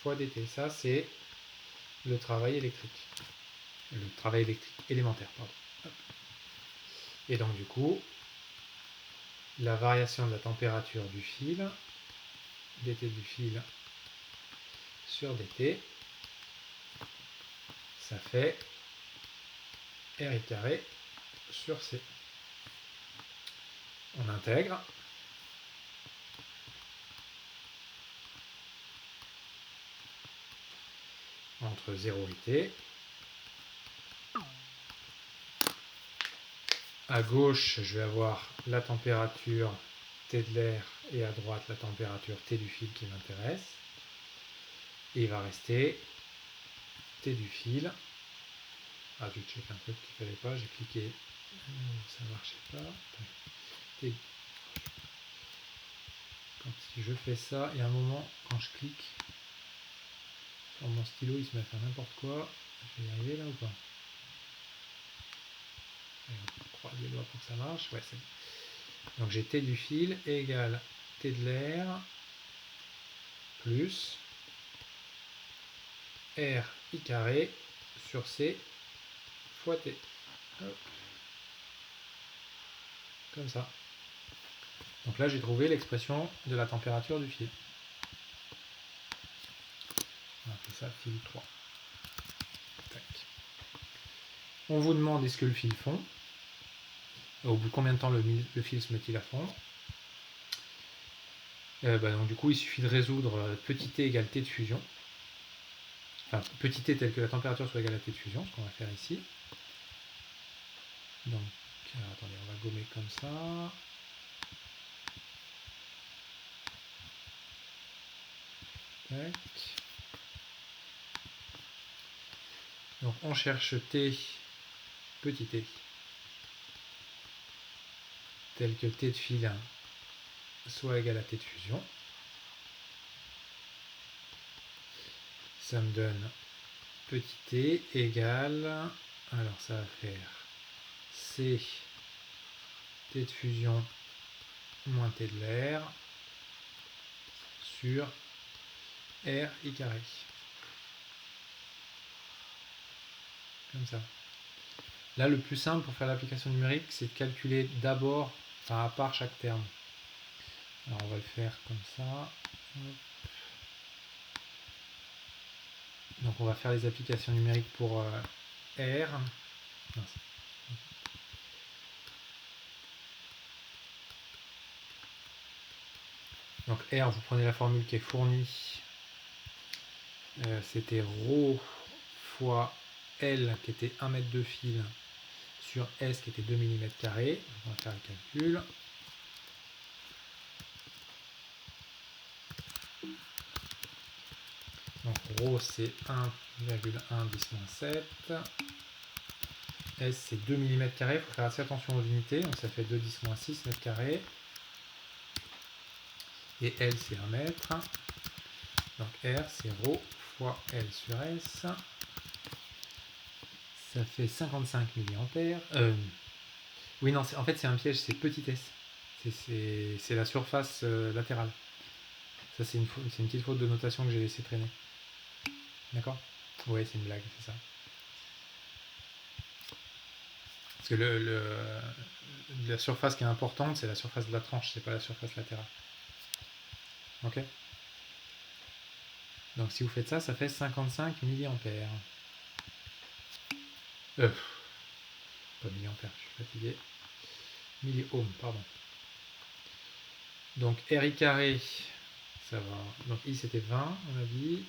Speaker 1: fois dt. Ça c'est le travail électrique. Le travail électrique élémentaire, pardon. Et donc du coup, la variation de la température du fil, dt du fil sur dt, ça fait ri carré sur c. On intègre. Entre 0 et t. À gauche, je vais avoir la température T de l'air et à droite la température T du fil qui m'intéresse. Et il va rester T du fil. Ah, je check un truc qu'il ne fallait pas, j'ai cliqué, ça ne marchait pas. T. Quand je fais ça, il y a un moment, quand je clique sur mon stylo, il se met à faire n'importe quoi. Je vais y arriver là ou pas? On croise les doigts pour que ça marche. Ouais, c'est bon. Donc j'ai T du fil égale T de l'air plus R I carré sur C fois T. Hop. Comme ça. Donc là j'ai trouvé l'expression de la température du fil. On va appeler ça fil 3. Tac. On vous demande est-ce que le fil fond. Au bout de combien de temps le fil se met-il à fondre? Donc du coup il suffit de résoudre petit t égale t de fusion. Enfin petit t tel que la température soit égale à t de fusion, ce qu'on va faire ici. Donc attendez, on va gommer comme ça. Tac. Donc on cherche T, petit t, tel que T de fil soit égal à T de fusion. Ça me donne petit t égale, alors ça va faire C T de fusion moins T de l'air sur R I carré. Comme ça. Là, le plus simple pour faire l'application numérique, c'est de calculer d'abord, enfin à part chaque terme. Alors on va le faire comme ça. Donc on va faire les applications numériques pour R. Donc R, vous prenez la formule qui est fournie. C'était ρ fois L qui était 1 mètre de fil sur S qui était 2 mm². On va faire le calcul. Donc ρ c'est 1,1 10 -7. S c'est 2 mm². Il faut faire assez attention aux unités. Donc ça fait 2 10-6 m². Et L c'est 1 mètre. Donc R c'est ρ fois L sur S. Ça fait 55 milliampères. Oui, non, en fait c'est un piège, c'est petit s. C'est la surface latérale. Ça c'est une petite faute de notation que j'ai laissé traîner. D'accord? Ouais, c'est une blague, c'est ça. Parce que la surface qui est importante, c'est la surface de la tranche, c'est pas la surface latérale. Ok? Donc si vous faites ça, ça fait 55 milliampères. Pas milliampères, je suis fatigué. Milliohms, pardon. Donc RI carré, ça va. Donc I c'était 20, on a dit.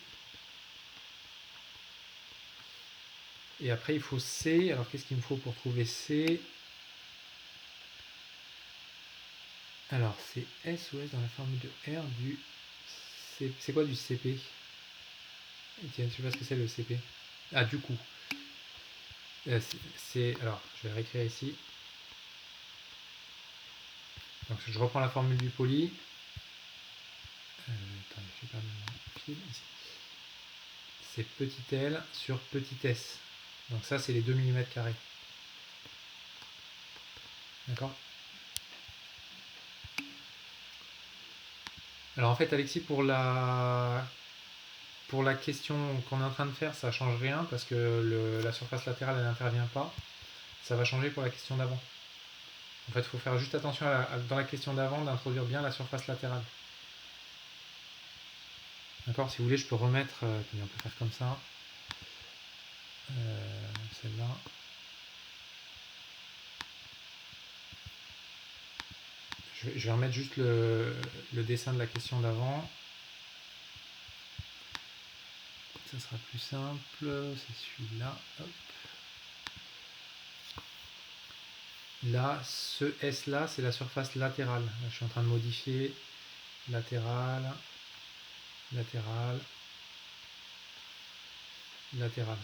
Speaker 1: Et après il faut C. Alors qu'est-ce qu'il me faut pour trouver C? Alors c'est S ou S dans la formule de R du... C'est quoi du CP? Tiens, je sais pas ce que c'est le CP. Ah, du coup. Alors, je vais réécrire ici. Donc je reprends la formule du poly. Attendez, je vais pas mon fil ici. C'est petit l sur petit s. Donc ça, c'est les 2 mm². D'accord? Alors en fait, Alexis, pour la question qu'on est en train de faire, ça change rien parce que la surface latérale, elle n'intervient pas. Ça va changer pour la question d'avant. En fait, il faut faire juste attention dans la question d'avant d'introduire bien la surface latérale. D'accord? Si vous voulez, je peux remettre... on peut faire comme ça. Celle-là. Je vais remettre juste le dessin de la question d'avant. Ça sera plus simple. C'est celui-là. Hop. Là, ce S-là, c'est la surface latérale. Là, je suis en train de modifier latérale, latérale, latérale.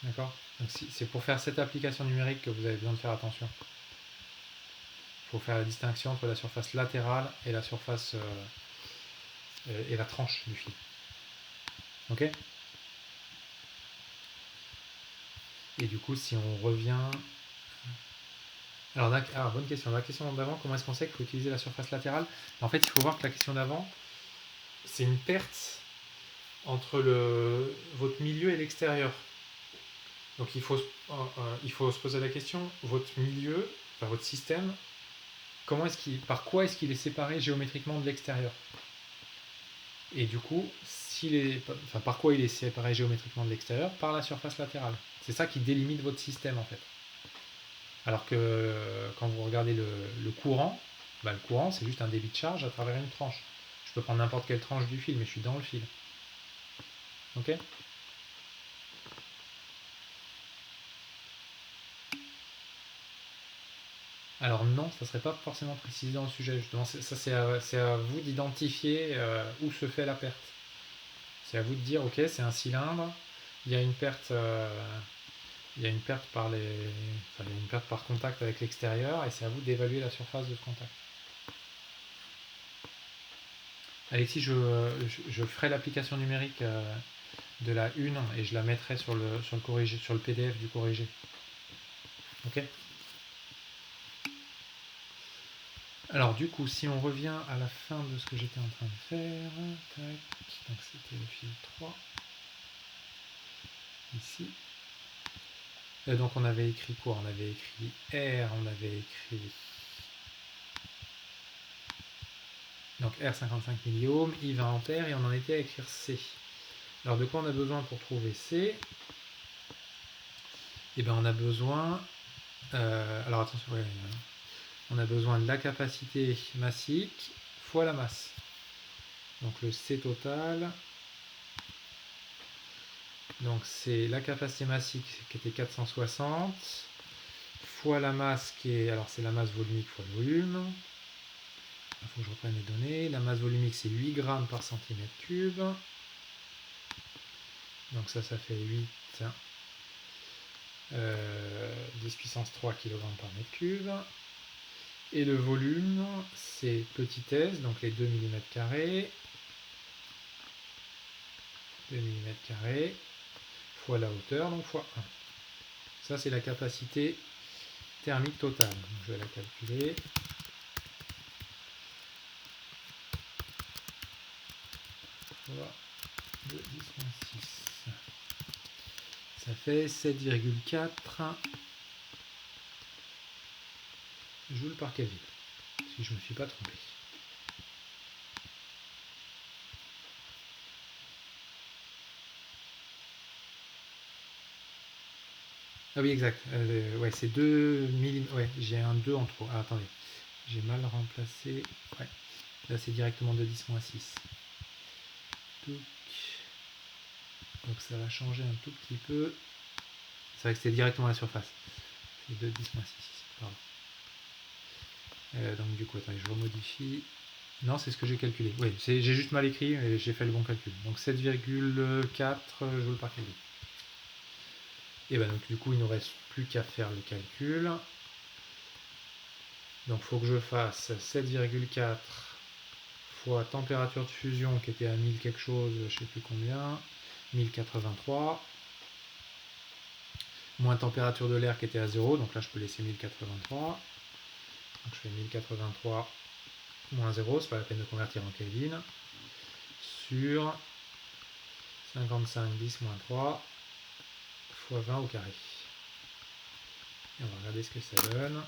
Speaker 1: D'accord? Donc c'est pour faire cette application numérique que vous avez besoin de faire attention. Il faut faire la distinction entre la surface latérale et la surface et la tranche du fil. Ok? Et du coup, si on revient... Alors, bonne question. La question d'avant, comment est-ce qu'on sait qu'il faut utiliser la surface latérale? En fait, il faut voir que la question d'avant, c'est une perte entre votre milieu et l'extérieur. Donc il faut se poser la question, votre milieu, enfin votre système, par quoi est-ce qu'il est séparé géométriquement de l'extérieur? Et du coup, par quoi il est séparé géométriquement de l'extérieur? Par la surface latérale. C'est ça qui délimite votre système en fait. Alors que quand vous regardez le courant, le courant c'est juste un débit de charge à travers une tranche. Je peux prendre n'importe quelle tranche du fil, mais je suis dans le fil. Ok? Alors non, ça ne serait pas forcément précisé dans le sujet, justement. Ça, c'est à vous d'identifier où se fait la perte. C'est à vous de dire, ok, c'est un cylindre, il y a une perte, il y a une perte par il y a une perte par contact avec l'extérieur et c'est à vous d'évaluer la surface de ce contact. Alexis, je ferai l'application numérique de la une et je la mettrai sur le corrigé, sur le PDF du corrigé. Ok. Alors du coup, si on revient à la fin de ce que j'étais en train de faire, tac, donc c'était le fil 3, ici. Et donc on avait écrit quoi? On avait écrit R, on avait écrit donc R 55 milliohms, I 20 ampères et on en était à écrire C. Alors de quoi on a besoin pour trouver C? Eh bien on a besoin, alors attention, ouais, on a besoin de la capacité massique fois la masse. Donc le C total, donc c'est la capacité massique qui était 460 fois la masse qui est, alors c'est la masse volumique fois le volume. Il faut que je reprenne les données. La masse volumique c'est 8 grammes par centimètre cube. Donc ça fait 8 10 puissance 3 kg par mètre cube. Et le volume, c'est petit s, donc les 2 mm², 2 mm², fois la hauteur, donc fois 1. Ça, c'est la capacité thermique totale. Donc, je vais la calculer. Fois 2, 10 moins 6. Ça fait 7,4 joules par Kelvin, si je ne me suis pas trompé. Ah oui, exact. Ouais, c'est 2 mm. Ouais, j'ai un 2 en trop. Ah, attendez, j'ai mal remplacé. Ouais, là c'est directement 2 10 moins 6. Donc ça va changer un tout petit peu. C'est vrai que c'était directement à la surface. C'est 2 10 moins 6. Pardon. Donc du coup, attendez, je remodifie. Non, c'est ce que j'ai calculé. Oui, j'ai juste mal écrit et j'ai fait le bon calcul. Donc 7,4 joules par Kelvin. Et ben donc du coup, il ne nous reste plus qu'à faire le calcul. Donc il faut que je fasse 7,4 fois température de fusion qui était à 1000 quelque chose, je sais plus combien, 1083, moins température de l'air qui était à 0, donc là je peux laisser 1083. Donc je fais 1083 moins 0, c'est pas la peine de convertir en Kelvin, sur 55 10 moins 3 fois 20 au carré. Et on va regarder ce que ça donne.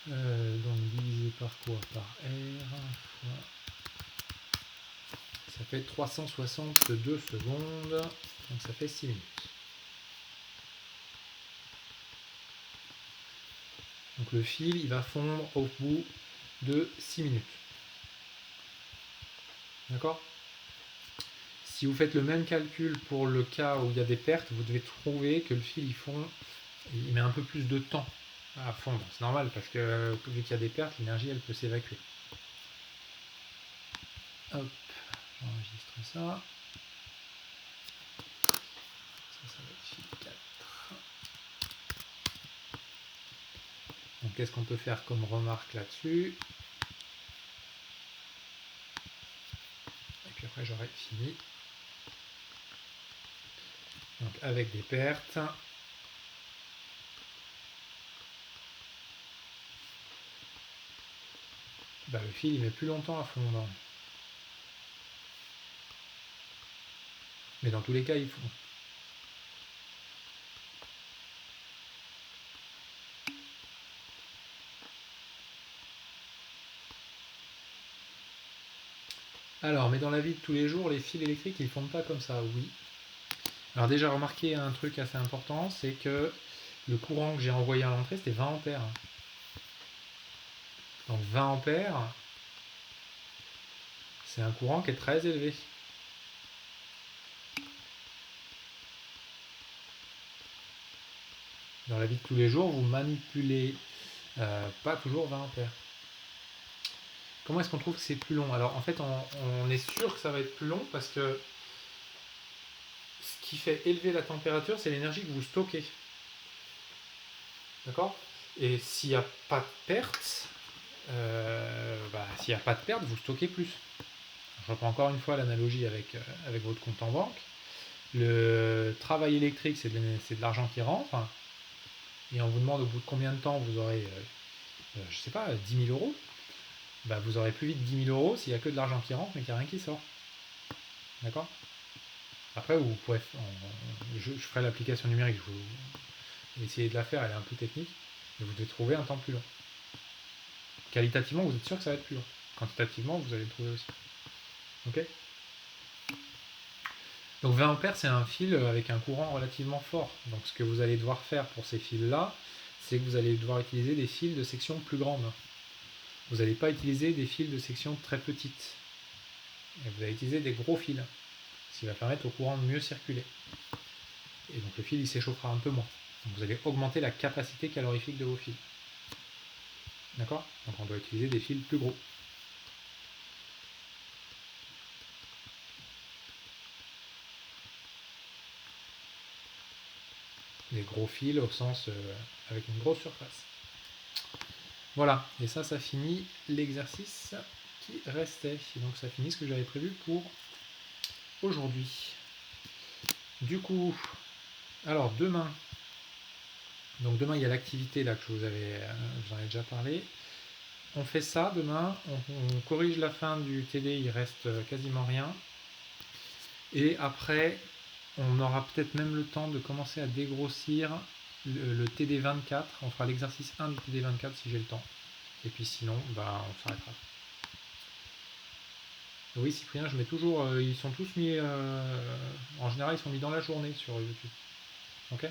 Speaker 1: Donc divisé par quoi? Par R fois... Ça fait 362 secondes, donc ça fait 6 minutes. Donc le fil, il va fondre au bout de 6 minutes. D'accord? Si vous faites le même calcul pour le cas où il y a des pertes, vous devez trouver que le fil, il met un peu plus de temps à fondre. C'est normal parce que vu qu'il y a des pertes, l'énergie, elle peut s'évacuer. Hop, j'enregistre ça. Ça va être fil 4. Donc qu'est-ce qu'on peut faire comme remarque là-dessus? Et puis après j'aurai fini. Donc avec des pertes. Bah, le fil il met plus longtemps à fondre. Mais dans tous les cas il fond. Alors, mais dans la vie de tous les jours, les fils électriques, ils ne fondent pas comme ça, oui. Alors déjà, remarquez un truc assez important, c'est que le courant que j'ai envoyé à l'entrée, c'était 20 ampères. Donc 20 ampères, c'est un courant qui est très élevé. Dans la vie de tous les jours, vous manipulez pas toujours 20 ampères. Comment est-ce qu'on trouve que c'est plus long? Alors en fait, on est sûr que ça va être plus long parce que ce qui fait élever la température, c'est l'énergie que vous stockez. D'accord? Et s'il n'y a pas de perte, s'il n'y a pas de perte, vous stockez plus. Je reprends encore une fois l'analogie avec votre compte en banque. Le travail électrique, c'est de l'argent qui rentre. Et on vous demande au bout de combien de temps vous aurez, je sais pas, 10 000 euros. Bah, vous aurez plus vite 10 000 euros s'il n'y a que de l'argent qui rentre mais qu'il n'y a rien qui sort. D'accord? Après, vous pourrez, je ferai l'application numérique, je vous essayer de la faire, elle est un peu technique, mais vous devez trouver un temps plus long. Qualitativement, vous êtes sûr que ça va être plus long. Quantitativement, vous allez le trouver aussi. Ok? Donc 20 ampères, c'est un fil avec un courant relativement fort. Donc ce que vous allez devoir faire pour ces fils-là, c'est que vous allez devoir utiliser des fils de section plus grande. Vous n'allez pas utiliser des fils de section très petites. Et vous allez utiliser des gros fils, ce qui va permettre au courant de mieux circuler. Et donc le fil il s'échauffera un peu moins. Donc vous allez augmenter la capacité calorifique de vos fils. D'accord? Donc on doit utiliser des fils plus gros. Des gros fils au sens avec une grosse surface. Voilà, et ça finit l'exercice qui restait. Et donc ça finit ce que j'avais prévu pour aujourd'hui. Du coup, alors demain, donc demain il y a l'activité là que je vous en ai déjà parlé. On fait ça demain, on corrige la fin du TD, il reste quasiment rien. Et après, on aura peut-être même le temps de commencer à dégrossir le TD24. On fera l'exercice 1 du TD24 si j'ai le temps. Et puis sinon, on s'arrêtera. Oui, Cyprien, je mets toujours. Ils sont tous mis. En général, ils sont mis dans la journée sur YouTube. Ok?